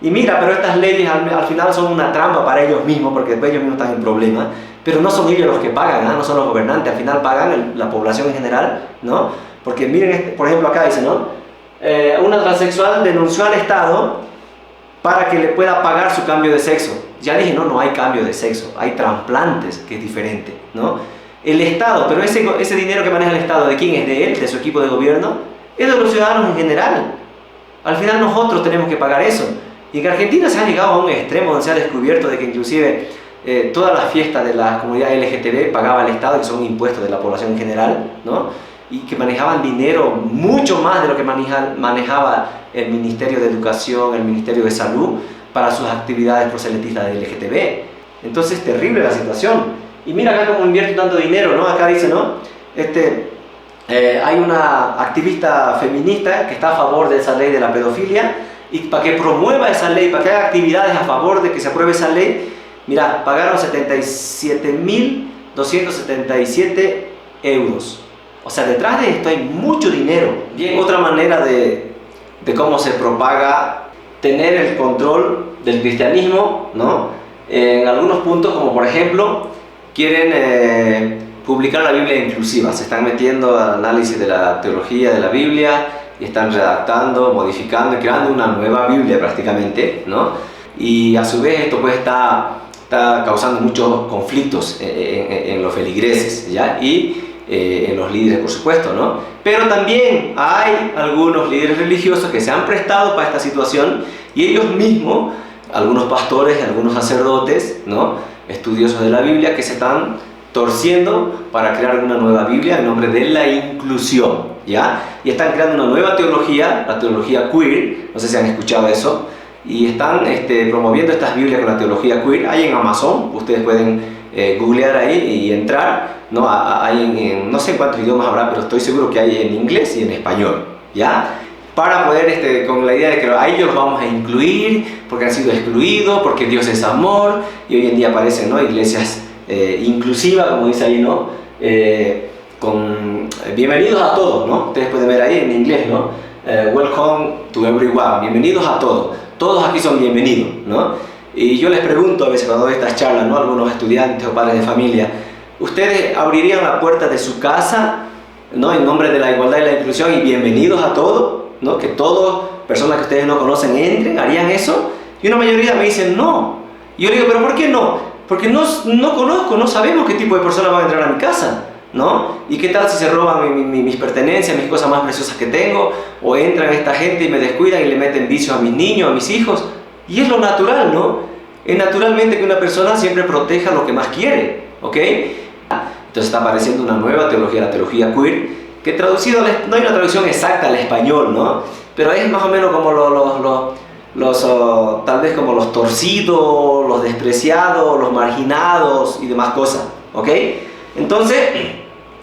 y mira, pero estas leyes al final son una trampa para ellos mismos, porque después ellos mismos están en problemas, pero no son ellos los que pagan, ¿eh? No son los gobernantes, al final pagan la población en general, ¿no? Porque miren, por ejemplo acá dice, ¿no? Una transexual denunció al Estado para que le pueda pagar su cambio de sexo. Ya dije, no hay cambio de sexo, hay trasplantes, que es diferente, ¿no? El Estado, pero ese dinero que maneja el Estado, ¿de quién es? ¿De él? ¿De su equipo de gobierno? Es de los ciudadanos en general. Al final nosotros tenemos que pagar eso. Y en Argentina se ha llegado a un extremo donde se ha descubierto de que inclusive todas las fiestas de la comunidad LGTB pagaba el Estado, que son impuestos de la población en general, ¿no? Y que manejaban dinero mucho más de lo que manejaba el Ministerio de Educación, el Ministerio de Salud, para sus actividades proselitistas de LGTB. Entonces es terrible la situación. Y mira acá cómo invierte tanto dinero, ¿no? Acá dice, ¿no? Hay una activista feminista que está a favor de esa ley de la pedofilia, y para que promueva esa ley, para que haga actividades a favor de que se apruebe esa ley, mira, pagaron 77.277 euros. O sea, detrás de esto hay mucho dinero. Bien, otra manera de cómo se propaga tener el control del cristianismo, ¿no? En algunos puntos, como por ejemplo, quieren publicar la Biblia inclusiva. Se están metiendo al análisis de la teología de la Biblia y están redactando, modificando y creando una nueva Biblia prácticamente, ¿no? Y a su vez esto pues está causando muchos conflictos en los feligreses, ¿ya? Y en los líderes, por supuesto, ¿no? Pero también hay algunos líderes religiosos que se han prestado para esta situación, y ellos mismos, algunos pastores, algunos sacerdotes, ¿no? Estudiosos de la Biblia, que se están torciendo para crear una nueva Biblia en nombre de la inclusión, ¿ya? Y están creando una nueva teología, la teología queer, no sé si han escuchado eso, y están promoviendo estas Biblias con la teología queer. Hay en Amazon, ustedes pueden googlear ahí y entrar, ¿no? Hay no sé cuántos idiomas habrá, pero estoy seguro que hay en inglés y en español, ¿ya? Para poder, con la idea de que a ellos los vamos a incluir, porque han sido excluidos, porque Dios es amor, y hoy en día aparecen, ¿no? Iglesias inclusivas, como dice ahí, ¿no? Con bienvenidos a todos, ¿no? Ustedes pueden ver ahí en inglés, ¿no? Welcome to everyone, bienvenidos a todos, todos aquí son bienvenidos, ¿no? Y yo les pregunto a veces cuando doy estas charlas, ¿no? Algunos estudiantes o padres de familia, ¿ustedes abrirían la puerta de su casa, ¿no? En nombre de la igualdad y la inclusión y bienvenidos a todos, ¿no? Que todas personas que ustedes no conocen entren, ¿harían eso? Y una mayoría me dicen no. Y yo digo, ¿pero por qué no? Porque no conozco, no sabemos qué tipo de personas van a entrar a mi casa, ¿no? ¿Y qué tal si se roban mis pertenencias, mis cosas más preciosas que tengo? O entran esta gente y me descuidan y le meten vicios a mis niños, a mis hijos. Y es lo natural, ¿no? Es naturalmente que una persona siempre proteja lo que más quiere, ¿ok? Entonces está apareciendo una nueva teología, la teología queer, que traducido, no hay una traducción exacta al español, ¿no? Pero es más o menos como tal vez como los torcidos, los despreciados, los marginados y demás cosas, ¿ok? Entonces,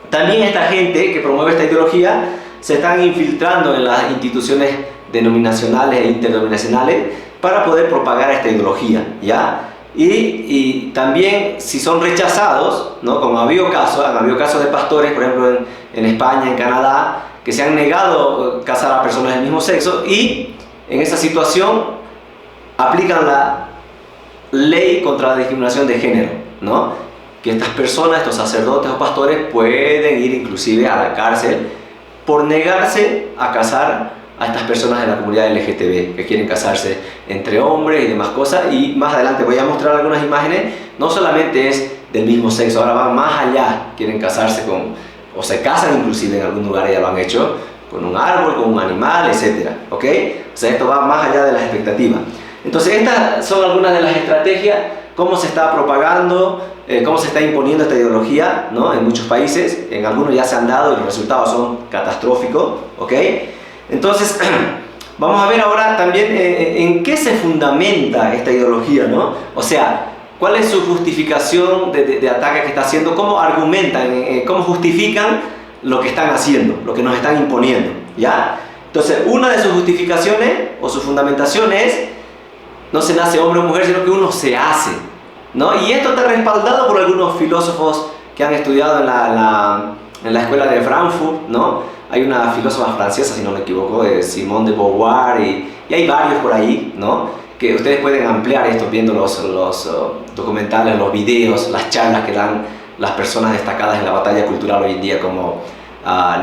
también esta gente que promueve esta ideología se están infiltrando en las instituciones denominacionales e interdenominacionales para poder propagar esta ideología, ¿ya? Y también, si son rechazados, ¿no? Como han habido casos de pastores, por ejemplo, en España, en Canadá, que se han negado a casar a personas del mismo sexo, y en esa situación aplican la ley contra la discriminación de género, ¿no? Que estas personas, estos sacerdotes o pastores, pueden ir inclusive a la cárcel por negarse a casar a estas personas de la comunidad LGTB que quieren casarse entre hombres y demás cosas. Y más adelante voy a mostrar algunas imágenes. No solamente es del mismo sexo, ahora van más allá, quieren casarse con, o se casan inclusive en algún lugar, ya lo han hecho, con un árbol, con un animal, etc. ¿Ok? O sea, esto va más allá de las expectativas. Entonces estas son algunas de las estrategias, cómo se está propagando, cómo se está imponiendo esta ideología, ¿no? En muchos países. En algunos ya se han dado y los resultados son catastróficos. ¿Ok? Entonces vamos a ver ahora también en qué se fundamenta esta ideología, ¿no? O sea, cuál es su justificación de ataque que está haciendo, cómo argumentan, cómo justifican lo que están haciendo, lo que nos están imponiendo, ¿ya? Entonces, una de sus justificaciones o su fundamentación es: no se nace hombre o mujer, sino que uno se hace, ¿no? Y esto está respaldado por algunos filósofos que han estudiado en la escuela de Frankfurt, ¿no? Hay una filósofa francesa, si no me equivoco, Simone de Beauvoir, y hay varios por ahí, ¿no? Que ustedes pueden ampliar esto viendo los documentales, los videos, las charlas que dan las personas destacadas en la batalla cultural hoy en día, como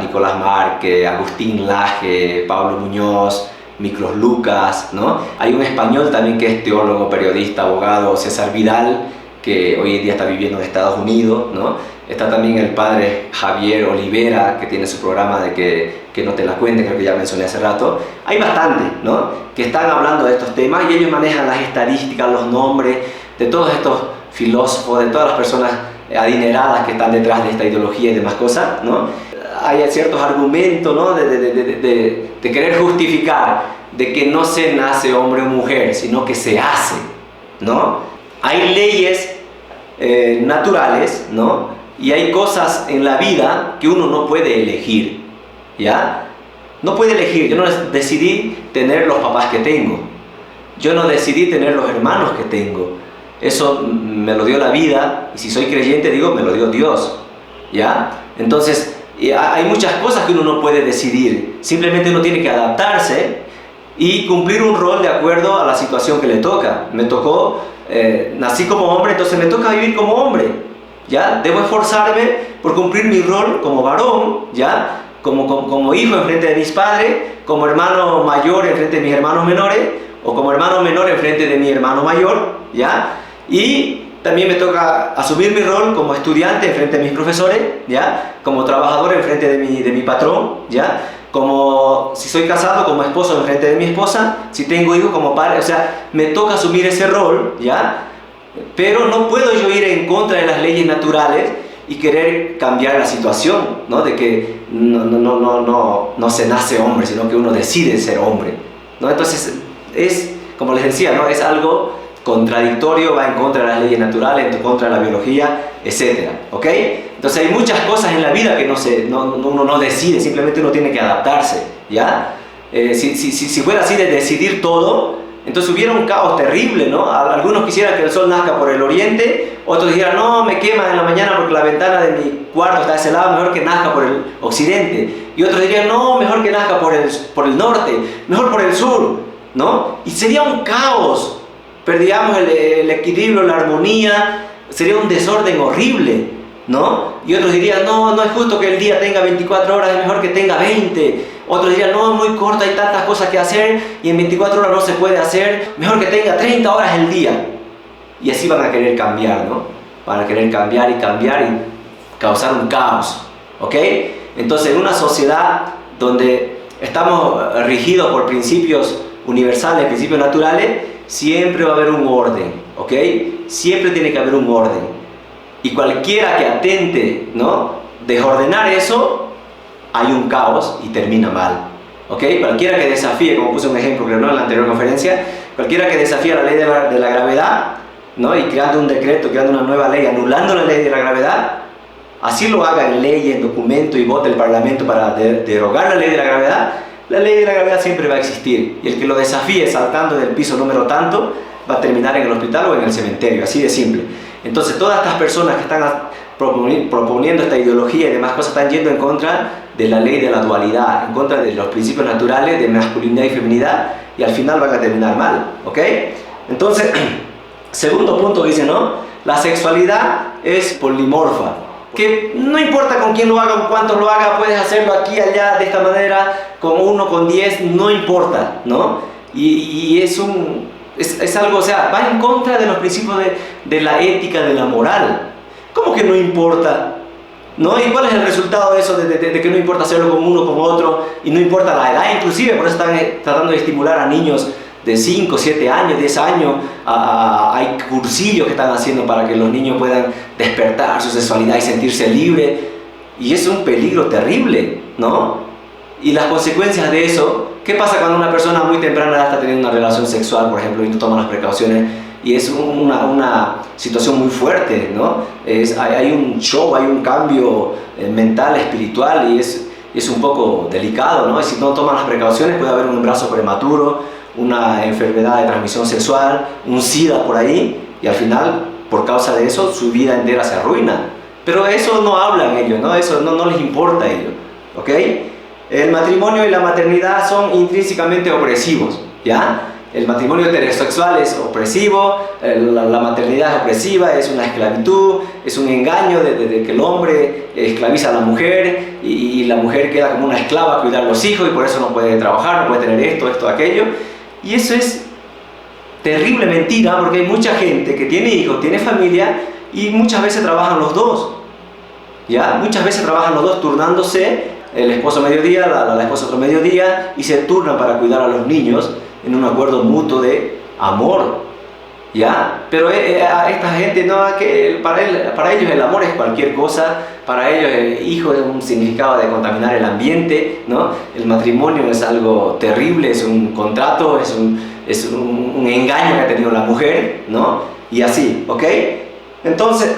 Nicolás Marque, Agustín Laje, Pablo Muñoz, Miklos Lucas, ¿no? Hay un español también que es teólogo, periodista, abogado, César Vidal, que hoy en día está viviendo en Estados Unidos, ¿no? Está también el padre Javier Olivera, que tiene su programa de que no te la cuenten, creo que ya mencioné hace rato. Hay bastantes, ¿no?, que están hablando de estos temas, y ellos manejan las estadísticas, los nombres de todos estos filósofos, de todas las personas adineradas que están detrás de esta ideología y demás cosas, ¿no? Hay ciertos argumentos, ¿no?, de querer justificar de que no se nace hombre o mujer, sino que se hace, ¿no? Hay leyes naturales, ¿no? Y hay cosas en la vida que uno no puede elegir, ¿ya? No puede elegir. Yo no decidí tener los papás que tengo. Yo no decidí tener los hermanos que tengo. Eso me lo dio la vida, y si soy creyente digo, me lo dio Dios, ¿ya? Entonces, hay muchas cosas que uno no puede decidir. Simplemente uno tiene que adaptarse y cumplir un rol de acuerdo a la situación que le toca. Me tocó, nací como hombre, entonces me toca vivir como hombre, ¿ya? Debo esforzarme por cumplir mi rol como varón, ¿ya? Como hijo enfrente de mis padres, como hermano mayor enfrente de mis hermanos menores, o como hermano menor enfrente de mi hermano mayor, ¿ya? Y también me toca asumir mi rol como estudiante enfrente de mis profesores, ¿ya? Como trabajador enfrente de mi patrón, ¿ya? Como, si soy casado, como esposo enfrente de mi esposa, si tengo hijos, como padre. O sea, me toca asumir ese rol, ¿ya? Pero no puedo yo ir en contra de las leyes naturales y querer cambiar la situación, ¿no? De que no se nace hombre, sino que uno decide ser hombre, ¿no? Entonces, es, como les decía, ¿no?, es algo contradictorio, va en contra de las leyes naturales, en contra de la biología, etc. ¿Ok? Entonces hay muchas cosas en la vida que uno no decide, simplemente uno tiene que adaptarse, ¿ya? Si fuera así de decidir todo, entonces hubiera un caos terrible, ¿no? Algunos quisieran que el sol nazca por el oriente, otros dijeran, no, me quema en la mañana porque la ventana de mi cuarto está de ese lado, mejor que nazca por el occidente. Y otros dirían, no, mejor que nazca por el norte, mejor por el sur, ¿no? Y sería un caos. Perderíamos el equilibrio, la armonía, sería un desorden horrible, ¿no? Y otros dirían, no es justo que el día tenga 24 horas, es mejor que tenga 20. Otros dirían, no, es muy corto, hay tantas cosas que hacer y en 24 horas no se puede hacer, mejor que tenga 30 horas el día. Y así van a querer cambiar, ¿no? Van a querer cambiar y causar un caos, ¿ok? Entonces, en una sociedad donde estamos regidos por principios universales, principios naturales, siempre va a haber un orden, ¿ok? Siempre tiene que haber un orden. Y cualquiera que atente, ¿no?, desordenar eso, hay un caos y termina mal, ¿ok? Cualquiera que desafíe, como puse un ejemplo, creo, ¿no?, en la anterior conferencia, cualquiera que desafíe la ley de la gravedad, ¿no?, y creando un decreto, creando una nueva ley, anulando la ley de la gravedad, así lo haga en ley, en documento, y vote el Parlamento para derogar la ley de la gravedad, la ley de la gravedad siempre va a existir, y el que lo desafíe saltando del piso número tanto va a terminar en el hospital o en el cementerio, así de simple. Entonces todas estas personas que están proponiendo esta ideología y demás cosas están yendo en contra de la ley de la dualidad, en contra de los principios naturales de masculinidad y feminidad, y al final van a terminar mal, ¿ok? Entonces, segundo punto dice, ¿no?, la sexualidad es polimorfa, que no importa con quién lo haga, con cuántos lo haga, puedes hacerlo aquí, allá, de esta manera, con 1, con 10, no importa, ¿no? Y es algo, o sea, va en contra de los principios de la ética, de la moral. ¿Cómo que no importa? ¿No? ¿Y cuál es el resultado de eso, de que no importa hacerlo con uno, con otro, y no importa la edad inclusive? Por eso están tratando de estimular a niños de 5, 7 años, 10 años, hay cursillos que están haciendo para que los niños puedan despertar su sexualidad y sentirse libres, y es un peligro terrible, ¿no? Y las consecuencias de eso, ¿qué pasa cuando una persona a muy temprana edad está teniendo una relación sexual, por ejemplo, y no toma las precauciones? Y es una situación muy fuerte, ¿no? Hay un shock, hay un cambio mental, espiritual, y es un poco delicado, ¿no? Y si no toman las precauciones puede haber un embarazo prematuro, una enfermedad de transmisión sexual, un SIDA por ahí, y al final, por causa de eso, su vida entera se arruina. Pero eso no hablan ellos, ¿no? Eso no les importa a ellos, ¿ok? El matrimonio y la maternidad son intrínsecamente opresivos, ¿ya? El matrimonio heterosexual es opresivo, la maternidad es opresiva, es una esclavitud, es un engaño de que el hombre esclaviza a la mujer y la mujer queda como una esclava a cuidar a los hijos y por eso no puede trabajar, no puede tener esto, aquello. Y eso es terrible mentira, porque hay mucha gente que tiene hijos, tiene familia y muchas veces trabajan los dos, ¿ya? Muchas veces trabajan los dos turnándose, el esposo mediodía, la esposa otro mediodía, y se turnan para cuidar a los niños en un acuerdo mutuo de amor, ¿ya? Pero a esta gente, no, que para ellos el amor es cualquier cosa, para ellos el hijo es un significado de contaminar el ambiente, ¿no? El matrimonio es algo terrible, es un contrato, es un engaño que ha tenido la mujer, ¿no? Y así, ¿ok? Entonces,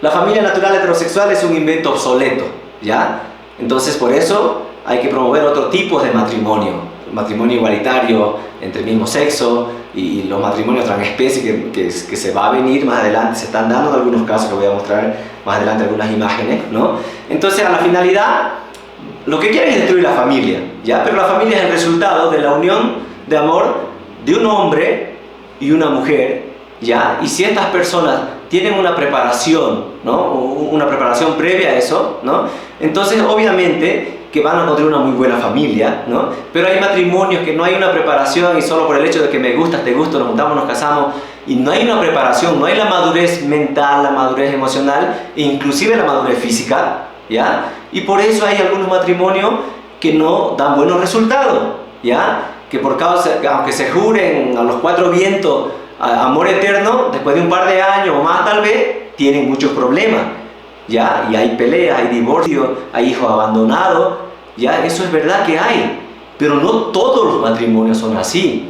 la familia natural heterosexual es un invento obsoleto, ¿ya? Entonces, por eso hay que promover otro tipo de matrimonio igualitario entre el mismo sexo y los matrimonios transespecie que se va a venir más adelante, se están dando en algunos casos, que voy a mostrar más adelante algunas imágenes, ¿no? Entonces, a la finalidad, lo que quieren es destruir la familia, ¿ya? Pero la familia es el resultado de la unión de amor de un hombre y una mujer, ¿ya? Y si estas personas tienen una preparación, ¿no? Una preparación previa a eso, ¿no? Entonces, obviamente, que van a construir una muy buena familia, ¿no? Pero hay matrimonios que no hay una preparación y solo por el hecho de que me gustas, te gusto, nos juntamos, nos casamos, y no hay una preparación, no hay la madurez mental, la madurez emocional, e inclusive la madurez física, ¿ya? Y por eso hay algunos matrimonios que no dan buenos resultados, ¿ya? Que por causa, aunque se juren a los 4 vientos amor eterno, después de un par de años o más tal vez, tienen muchos problemas, ¿ya? Y hay peleas, hay divorcios, hay hijos abandonados, ¿ya? Eso es verdad que hay, pero no todos los matrimonios son así,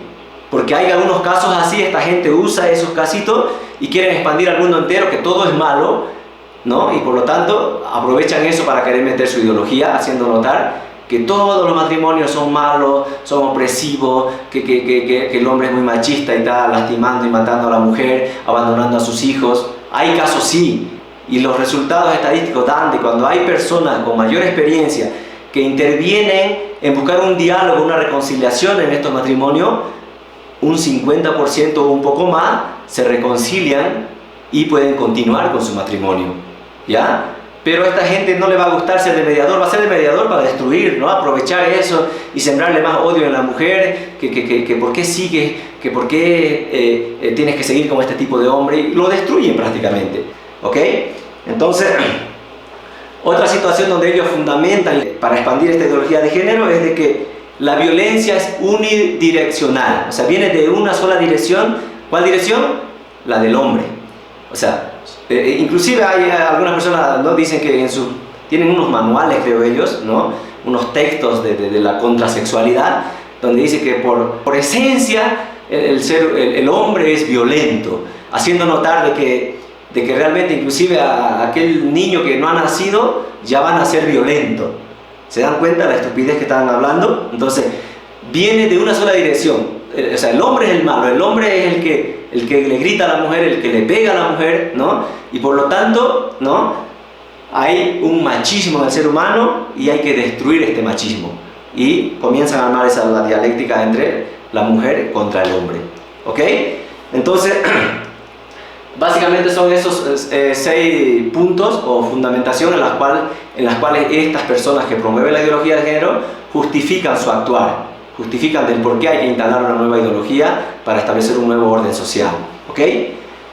porque hay algunos casos así. Esta gente usa esos casitos y quieren expandir al mundo entero que todo es malo, ¿no? Y por lo tanto aprovechan eso para querer meter su ideología, haciendo notar que todos los matrimonios son malos, son opresivos, que el hombre es muy machista y está lastimando y matando a la mujer, abandonando a sus hijos. Hay casos sí, y los resultados estadísticos dan de cuando hay personas con mayor experiencia que intervienen en buscar un diálogo, una reconciliación en estos matrimonios, un 50% o un poco más se reconcilian y pueden continuar con su matrimonio, ¿ya? Pero a esta gente no le va a gustar ser de mediador, va a ser de mediador para destruir, ¿no? Aprovechar eso y sembrarle más odio en la mujer, que por qué sigues, que por qué tienes que seguir con este tipo de hombre, y lo destruyen prácticamente, ¿ok? Entonces, otra situación donde ellos fundamentan para expandir esta ideología de género es de que la violencia es unidireccional, o sea, viene de una sola dirección. ¿Cuál dirección? La del hombre. O sea, inclusive hay algunas personas, ¿no? Dicen que tienen unos manuales, creo ellos, ¿no? Unos textos de la contrasexualidad, donde dice que por esencia el hombre es violento, haciendo notar de que realmente inclusive a aquel niño que no ha nacido ya van a ser violento. ¿Se dan cuenta de la estupidez que están hablando? Entonces, viene de una sola dirección. O sea, el hombre es el malo, el hombre es el que le grita a la mujer, el que le pega a la mujer, ¿no? Y por lo tanto, ¿no? Hay un machismo en el ser humano y hay que destruir este machismo. Y comienzan a armar la dialéctica entre la mujer contra el hombre, ¿ok? Entonces, Básicamente son esos 6 puntos o fundamentación en las cuales estas personas que promueven la ideología de género justifican su actuar, justifican del por qué hay que instalar una nueva ideología para establecer un nuevo orden social. ¿Ok?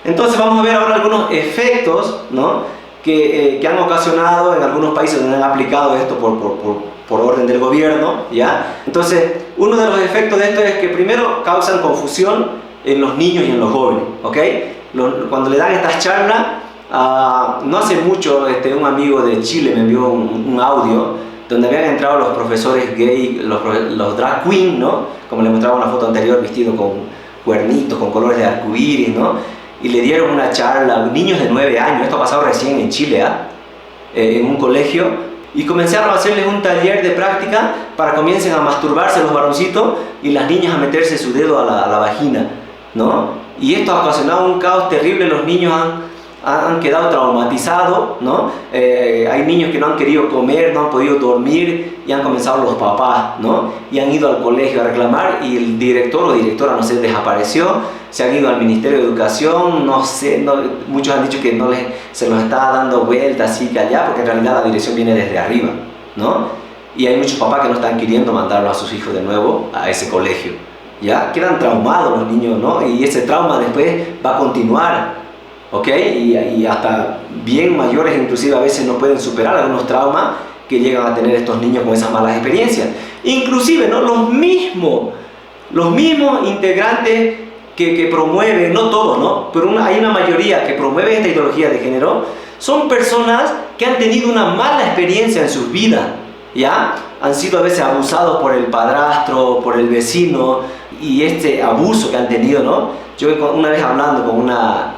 Entonces vamos a ver ahora algunos efectos, ¿no?, que han ocasionado en algunos países donde han aplicado esto por orden del gobierno, ¿ya? Entonces, uno de los efectos de esto es que primero causan confusión en los niños y en los jóvenes, ¿ok? Cuando le dan estas charlas, no hace mucho un amigo de Chile me envió un audio donde habían entrado los profesores gay, los drag queen, ¿no?, como les mostraba en la foto anterior, vestidos con cuernitos, con colores de arcoíris, ¿no?, y le dieron una charla a niños de 9 años, esto ha pasado recién en Chile, en un colegio, y comenzaron a hacerles un taller de práctica para que comiencen a masturbarse los varoncitos y las niñas a meterse su dedo a la vagina, ¿no? Y esto ha ocasionado un caos terrible, los niños han quedado traumatizados, ¿no? Hay niños que no han querido comer, no han podido dormir y han comenzado los papás, ¿no? Y han ido al colegio a reclamar y el director o directora, no sé, desapareció, se han ido al Ministerio de Educación, no sé, muchos han dicho que se los está dando vueltas así que allá, porque en realidad la dirección viene desde arriba, ¿no? Y hay muchos papás que no están queriendo mandarlo a sus hijos de nuevo a ese colegio, ¿ya? Quedan traumados los niños, ¿no? Y ese trauma después va a continuar, ¿ok? Y hasta bien mayores inclusive a veces no pueden superar algunos traumas que llegan a tener estos niños con esas malas experiencias. Inclusive, ¿no?, los mismos integrantes que promueven, no todos, ¿no?, pero hay una mayoría que promueve esta ideología de género, son personas que han tenido una mala experiencia en sus vidas, ¿ya? Han sido a veces abusados por el padrastro, por el vecino, y este abuso que han tenido, ¿no? Yo una vez hablando con una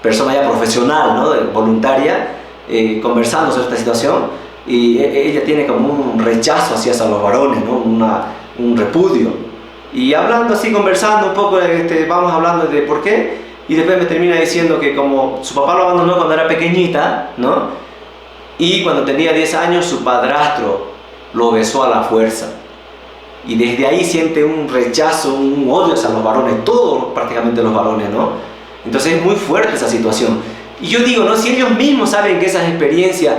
persona ya profesional, ¿no?, voluntaria, conversando sobre esta situación, y ella tiene como un rechazo hacia los varones, ¿no?, un repudio. Y hablando así, conversando un poco, vamos hablando de por qué, y después me termina diciendo que como su papá lo abandonó cuando era pequeñita, ¿no?, y cuando tenía 10 años su padrastro lo besó a la fuerza. Y desde ahí siente un rechazo, un odio hacia los varones, todos prácticamente los varones, ¿no? Entonces es muy fuerte esa situación. Y yo digo, ¿no?, si ellos mismos saben que esas experiencias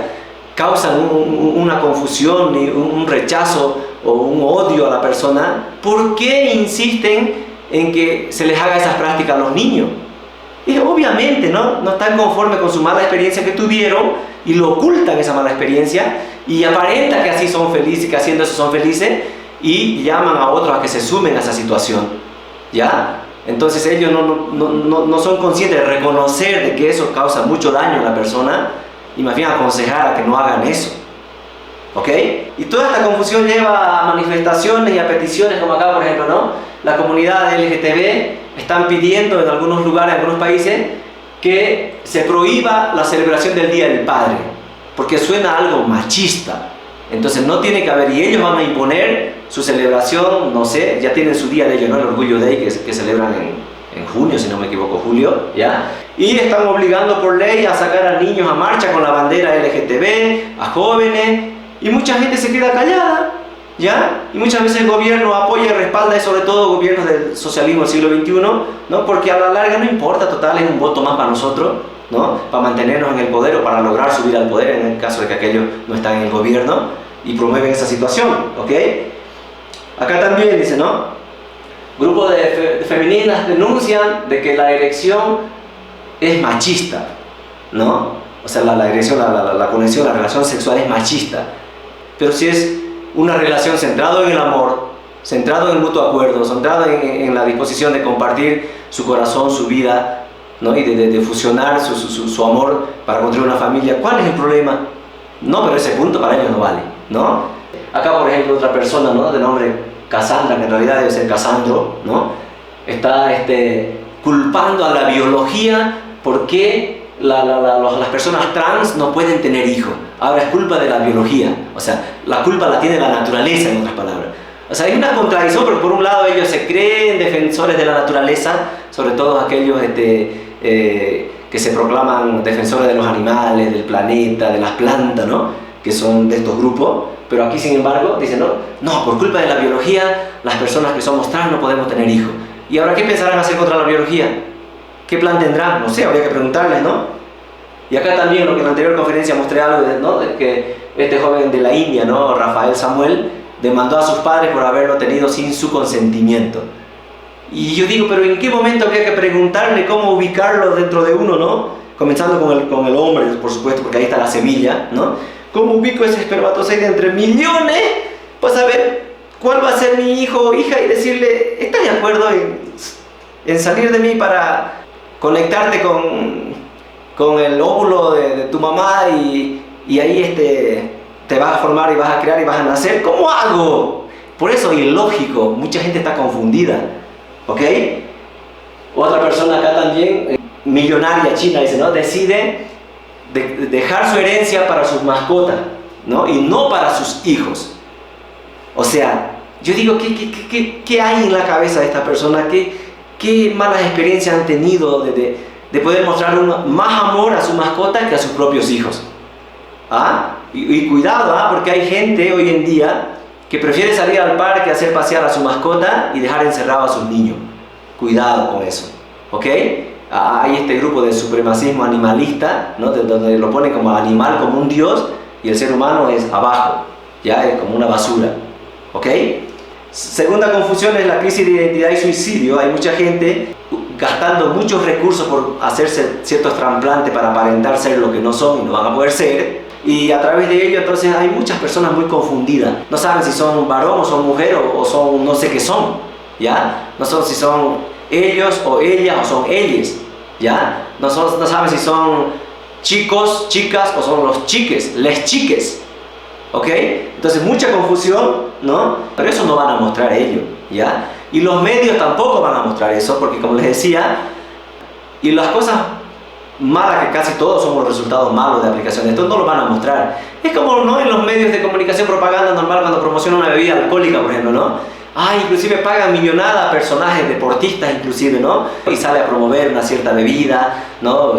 causan una confusión, un rechazo o un odio a la persona, ¿por qué insisten en que se les haga esas prácticas a los niños? Y obviamente no están conformes con su mala experiencia que tuvieron y lo ocultan esa mala experiencia y aparenta que así son felices, que haciendo eso son felices, y llaman a otros a que se sumen a esa situación, ¿ya? Entonces ellos no son conscientes de reconocer de que eso causa mucho daño a la persona y más bien aconsejar a que no hagan eso, ¿ok? Y toda esta confusión lleva a manifestaciones y a peticiones como acá, por ejemplo, ¿no? La comunidad LGTB están pidiendo en algunos lugares, en algunos países, que se prohíba la celebración del Día del Padre, porque suena algo machista. Entonces no tiene que haber, y ellos van a imponer su celebración, no sé, ya tienen su día de ellos, ¿no?, el Orgullo Day que celebran en junio, si no me equivoco, julio, ¿ya? Y están obligando por ley a sacar a niños a marcha con la bandera LGTB, a jóvenes, y mucha gente se queda callada, ¿ya? Y muchas veces el gobierno apoya y respalda, y sobre todo gobiernos del socialismo del siglo XXI, ¿no?, porque a la larga no importa, total, es un voto más para nosotros, ¿no?, para mantenernos en el poder o para lograr subir al poder en el caso de que aquellos no están en el gobierno y promueven esa situación, ¿ok? Acá también dice, ¿no?, grupos de feministas denuncian de que la erección es machista, ¿no? O sea, la erección, la conexión, la relación sexual es machista. Pero si es una relación centrada en el amor, centrado en el mutuo acuerdo, centrado en la disposición de compartir su corazón, su vida, ¿no?, y de fusionar su amor para construir una familia, ¿cuál es el problema? No, pero ese punto para ellos no vale, ¿no? Acá, por ejemplo, otra persona, ¿no?, de nombre Cassandra, que en realidad debe ser Casandro, ¿no?, está culpando a la biología porque las personas trans no pueden tener hijos. Ahora es culpa de la biología, o sea, la culpa la tiene la naturaleza, en otras palabras. O sea, hay una contradicción, porque por un lado ellos se creen defensores de la naturaleza, sobre todo aquellos que se proclaman defensores de los animales, del planeta, de las plantas, ¿no?, que son de estos grupos, pero aquí sin embargo dicen, no, por culpa de la biología, las personas que somos trans no podemos tener hijos. ¿Y ahora qué pensarán hacer contra la biología? ¿Qué plan tendrán? No sé, habría que preguntarles, ¿no? Y acá también, lo que en la anterior conferencia mostré algo, ¿no? De que este joven de la India, ¿no? Rafael Samuel, demandó a sus padres por haberlo tenido sin su consentimiento. Y yo digo, pero ¿en qué momento habría que preguntarle cómo ubicarlo dentro de uno, ¿no? Comenzando con el hombre, por supuesto, porque ahí está la semilla, ¿no? ¿Cómo ubico ese espermatozoide entre millones para saber cuál va a ser mi hijo o hija y decirle, ¿estás de acuerdo en salir de mí para conectarte con el óvulo de tu mamá y ahí te vas a formar y vas a crear y vas a nacer? ¿Cómo hago? Por eso es ilógico, mucha gente está confundida, ¿ok? Otra persona acá también, millonaria china, dice, ¿no? Decide dejar su herencia para sus mascotas, ¿no? Y no para sus hijos. O sea, yo digo, ¿qué hay en la cabeza de esta persona? ¿Qué malas experiencias han tenido de poder mostrar más amor a su mascota que a sus propios hijos? ¿Ah? Y cuidado, ¿ah? Porque hay gente hoy en día que prefiere salir al parque a hacer pasear a su mascota y dejar encerrado a sus niños. Cuidado con eso, ¿ok? Hay este grupo de supremacismo animalista, ¿no? Donde lo pone como animal, como un dios, y el ser humano es abajo, ya es como una basura, ¿ok? Segunda confusión es la crisis de identidad y suicidio. Hay mucha gente gastando muchos recursos por hacerse ciertos trasplantes para aparentar ser lo que no son y no van a poder ser, y a través de ello entonces hay muchas personas muy confundidas, no saben si son varón o son mujer o son no sé qué son, ¿ya? No son si son ellos o ellas o son ellas, ¿ya? No saben si son chicos, chicas o son los chiques, les chiques, ¿ok? Entonces mucha confusión, ¿no? Pero eso no van a mostrar ellos, ¿ya? Y los medios tampoco van a mostrar eso, porque como les decía, y las cosas malas, que casi todos son los resultados malos de aplicación de esto, no lo van a mostrar. Es como, ¿no? En los medios de comunicación, propaganda normal, cuando promocionan una bebida alcohólica, por ejemplo, ¿no? Inclusive pagan millonada a personajes deportistas, inclusive, ¿no? Y sale a promover una cierta bebida, ¿no?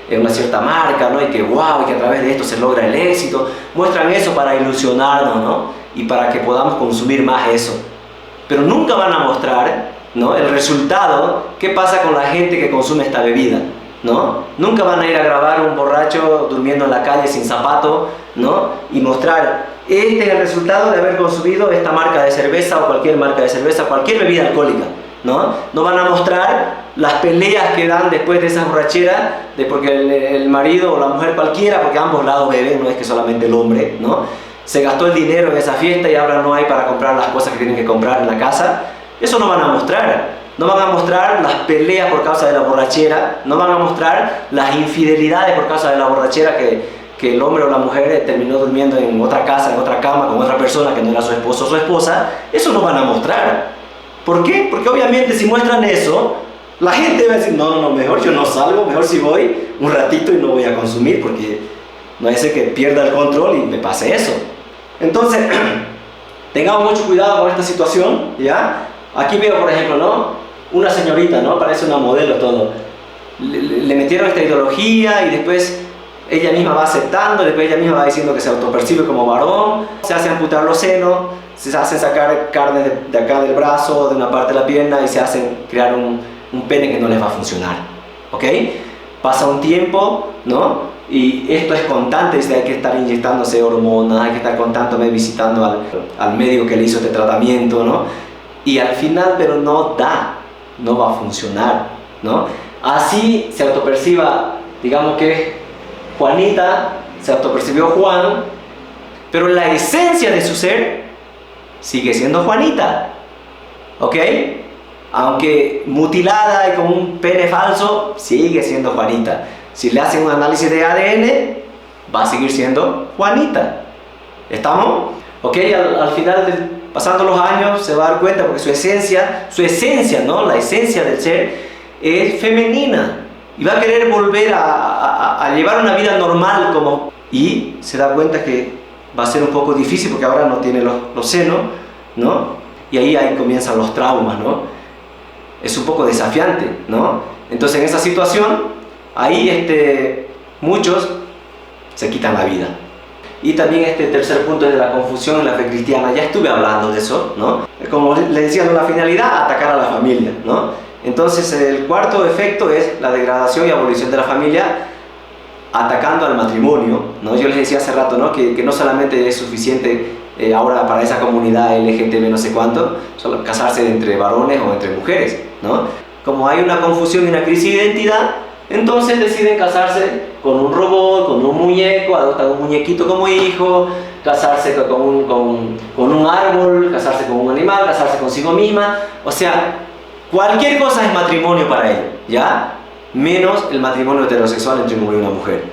Una cierta marca, ¿no? Y que wow, y que a través de esto se logra el éxito. Muestran eso para ilusionarnos, ¿no? Y para que podamos consumir más eso. Pero nunca van a mostrar, ¿no? El resultado, qué pasa con la gente que consume esta bebida, ¿no? Nunca van a ir a grabar un borracho durmiendo en la calle sin zapato, ¿no? Y mostrar, este es el resultado de haber consumido esta marca de cerveza o cualquier marca de cerveza, cualquier bebida alcohólica, ¿no? No van a mostrar las peleas que dan después de esa borrachera, de porque el marido o la mujer cualquiera, porque ambos lados beben, no es que solamente el hombre, ¿no? Se gastó el dinero en esa fiesta y ahora no hay para comprar las cosas que tienen que comprar en la casa. Eso no van a mostrar. No van a mostrar las peleas por causa de la borrachera, no van a mostrar las infidelidades por causa de la borrachera, que el hombre o la mujer terminó durmiendo en otra casa, en otra cama, con otra persona que no era su esposo o su esposa. Eso no van a mostrar. ¿Por qué? Porque obviamente si muestran eso, la gente va a decir, no, mejor yo no salgo, mejor si voy un ratito y no voy a consumir, porque no es que pierda el control y me pase eso. Entonces, tengamos mucho cuidado con esta situación, ¿ya? Aquí veo, por ejemplo, ¿no? Una señorita, ¿no? Parece una modelo todo. Le metieron esta ideología y después ella misma va aceptando, después ella misma va diciendo que se autopercibe como varón, se hace amputar los senos, se hacen sacar carne de acá del brazo, de una parte de la pierna, y se hacen crear un pene que no les va a funcionar, ¿ok? Pasa un tiempo, ¿no? Y esto es constante, dice, hay que estar inyectándose hormonas, hay que estar constantemente visitando al médico que le hizo este tratamiento, ¿no? Y al final, pero no va a funcionar, ¿no? Así se autoperciba, digamos que Juanita, se autopercibió Juan, pero la esencia de su ser sigue siendo Juanita, ¿ok? Aunque mutilada y con un pene falso, sigue siendo Juanita. Si le hacen un análisis de ADN, va a seguir siendo Juanita. ¿Estamos? ¿Ok? Al final, pasando los años, se va a dar cuenta, porque su esencia, ¿no? La esencia del ser es femenina. Y va a querer volver a llevar una vida normal y se da cuenta que va a ser un poco difícil porque ahora no tiene los senos, ¿no? Y ahí comienzan los traumas, ¿no? Es un poco desafiante, ¿no? Entonces en esa situación, ahí muchos se quitan la vida. Y también este tercer punto es de la confusión en la fe cristiana. Ya estuve hablando de eso, ¿no? Como les decía, ¿no? La finalidad, atacar a la familia, ¿no? Entonces el cuarto efecto es la degradación y abolición de la familia, atacando al matrimonio, ¿no? Yo les decía hace rato, ¿no? Que no solamente es suficiente ahora para esa comunidad LGTB no sé cuánto, solo casarse entre varones o entre mujeres, ¿no? Como hay una confusión y una crisis de identidad, entonces deciden casarse con un robot, con un muñeco, adoptan un muñequito como hijo, casarse con un árbol, casarse con un animal, casarse consigo misma, o sea, cualquier cosa es matrimonio para ellos, ¿ya? Menos el matrimonio heterosexual entre un hombre y una mujer.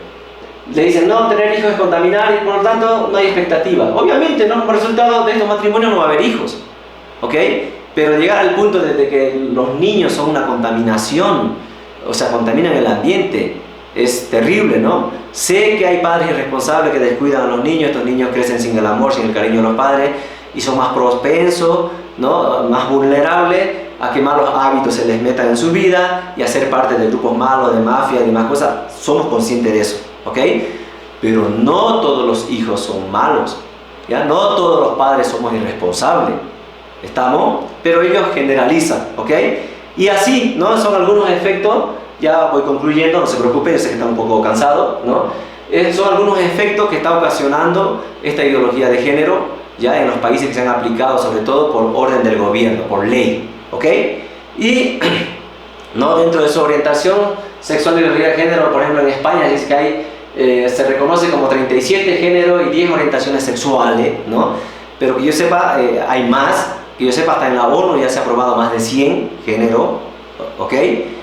Le dicen, no, tener hijos es contaminar y por lo tanto no hay expectativa. Obviamente, ¿no? Como resultado de estos matrimonios no va a haber hijos, ¿ok? Pero llegar al punto de que los niños son una contaminación, o sea, contaminan el ambiente, es terrible, ¿no? Sé que hay padres irresponsables que descuidan a los niños, estos niños crecen sin el amor, sin el cariño de los padres y son más propensos, ¿no? Más vulnerables a que malos hábitos se les metan en su vida y a ser parte de grupos malos, de mafia y demás cosas. Somos conscientes de eso, ¿ok? Pero no todos los hijos son malos, ¿ya? No todos los padres somos irresponsables, ¿estamos? Pero ellos generalizan, ¿ok? Y así, ¿no? Son algunos efectos, ya voy concluyendo, no se preocupen, yo sé que están un poco cansados, ¿no? Son algunos efectos que está ocasionando esta ideología de género, ya en los países que se han aplicado, sobre todo por orden del gobierno, por ley, ¿ok? Y no, dentro de su orientación sexual y ideología de género, por ejemplo en España dice que hay, se reconoce como 37 géneros y 10 orientaciones sexuales, ¿no? Pero que yo sepa, hay más, que yo sepa hasta en la ONU ya se ha aprobado más de 100 géneros, ¿ok?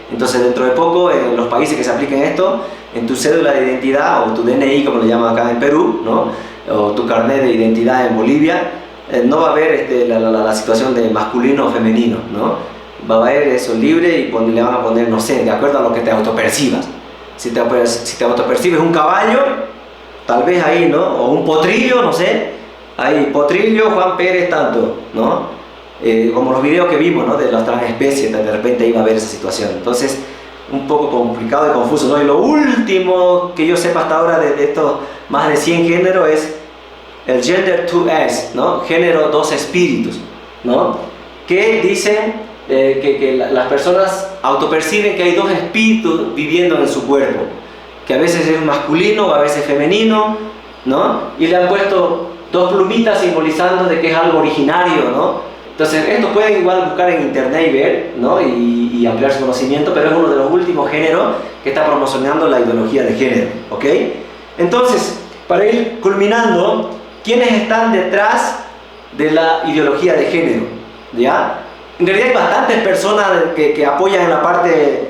Entonces dentro de poco en los países que se apliquen esto, en tu cédula de identidad o tu DNI como le llaman acá en Perú, ¿no? O tu carnet de identidad en Bolivia, no va a haber la situación de masculino o femenino, ¿no? Va a haber eso libre y le van a poner, no sé, de acuerdo a lo que te autopercibas. Si te autopercibes un caballo, tal vez ahí, ¿no? O un potrillo, no sé, ahí, potrillo, Juan Pérez, tanto, ¿no? Como los videos que vimos, ¿no? De las transespecies, de repente iba a haber esa situación. Entonces, un poco complicado y confuso, ¿no? Y lo último que yo sepa hasta ahora de estos más de 100 géneros es el Gender 2S, ¿no? Género dos espíritus, ¿no? Que dicen que las personas autoperciben que hay dos espíritus viviendo en su cuerpo, que a veces es masculino o a veces femenino, ¿no? Y le han puesto dos plumitas simbolizando de que es algo originario, ¿no? Entonces, esto pueden igual buscar en internet y ver, ¿no? Y ampliar su conocimiento, pero es uno de los últimos géneros que está promocionando la ideología de género, ¿ok? Entonces, para ir culminando, ¿quiénes están detrás de la ideología de género? ¿Ya? En realidad hay bastantes personas que apoyan en la parte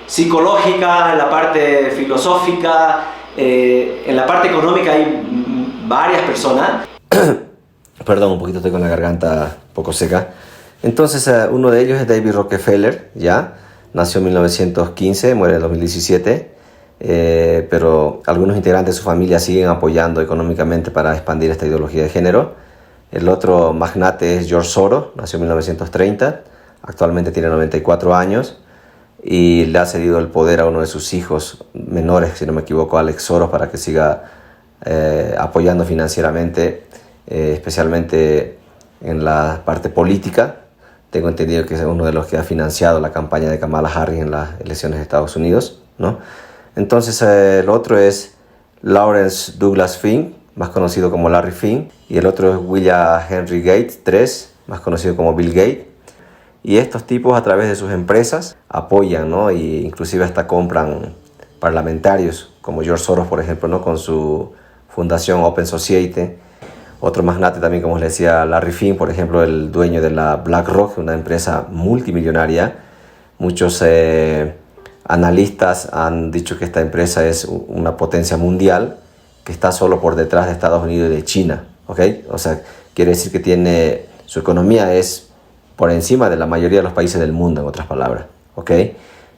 psicológica, en la parte filosófica, en la parte económica hay varias personas. Perdón, un poquito estoy con la garganta un poco seca. Entonces, uno de ellos es David Rockefeller, ¿ya? Nació en 1915, muere en 2017, pero algunos integrantes de su familia siguen apoyando económicamente para expandir esta ideología de género. El otro magnate es George Soros, nació en 1930, actualmente tiene 94 años y le ha cedido el poder a uno de sus hijos menores, si no me equivoco, Alex Soros, para que siga apoyando financieramente, especialmente en la parte política. Tengo entendido que es uno de los que ha financiado la campaña de Kamala Harris en las elecciones de Estados Unidos, ¿no? Entonces el otro es Lawrence Douglas Finn, más conocido como Larry Finn, y el otro es William Henry Gates III, más conocido como Bill Gates. Y estos tipos a través de sus empresas apoyan, ¿no? Y inclusive hasta compran parlamentarios, como George Soros, por ejemplo, ¿no? Con su fundación Open Society. Otro magnate también, como les decía, Larry Finn, por ejemplo, el dueño de la BlackRock, una empresa multimillonaria. Muchos analistas han dicho que esta empresa es una potencia mundial que está solo por detrás de Estados Unidos y de China, ¿ok? O sea, quiere decir que su economía es por encima de la mayoría de los países del mundo, en otras palabras, ¿ok?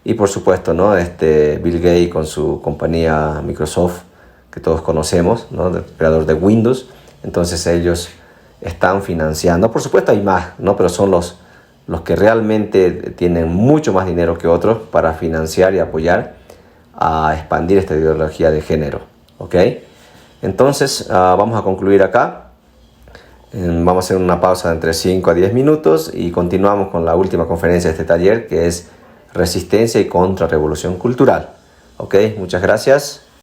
Y por supuesto, ¿no? Bill Gates con su compañía Microsoft, que todos conocemos, ¿no? El creador de Windows. Entonces ellos están financiando, por supuesto hay más, ¿no? Pero son los que realmente tienen mucho más dinero que otros para financiar y apoyar a expandir esta ideología de género, ¿ok? Entonces vamos a concluir acá. Vamos a hacer una pausa de entre 5 a 10 minutos y continuamos con la última conferencia de este taller, que es Resistencia y Contrarrevolución Cultural. Ok, muchas gracias.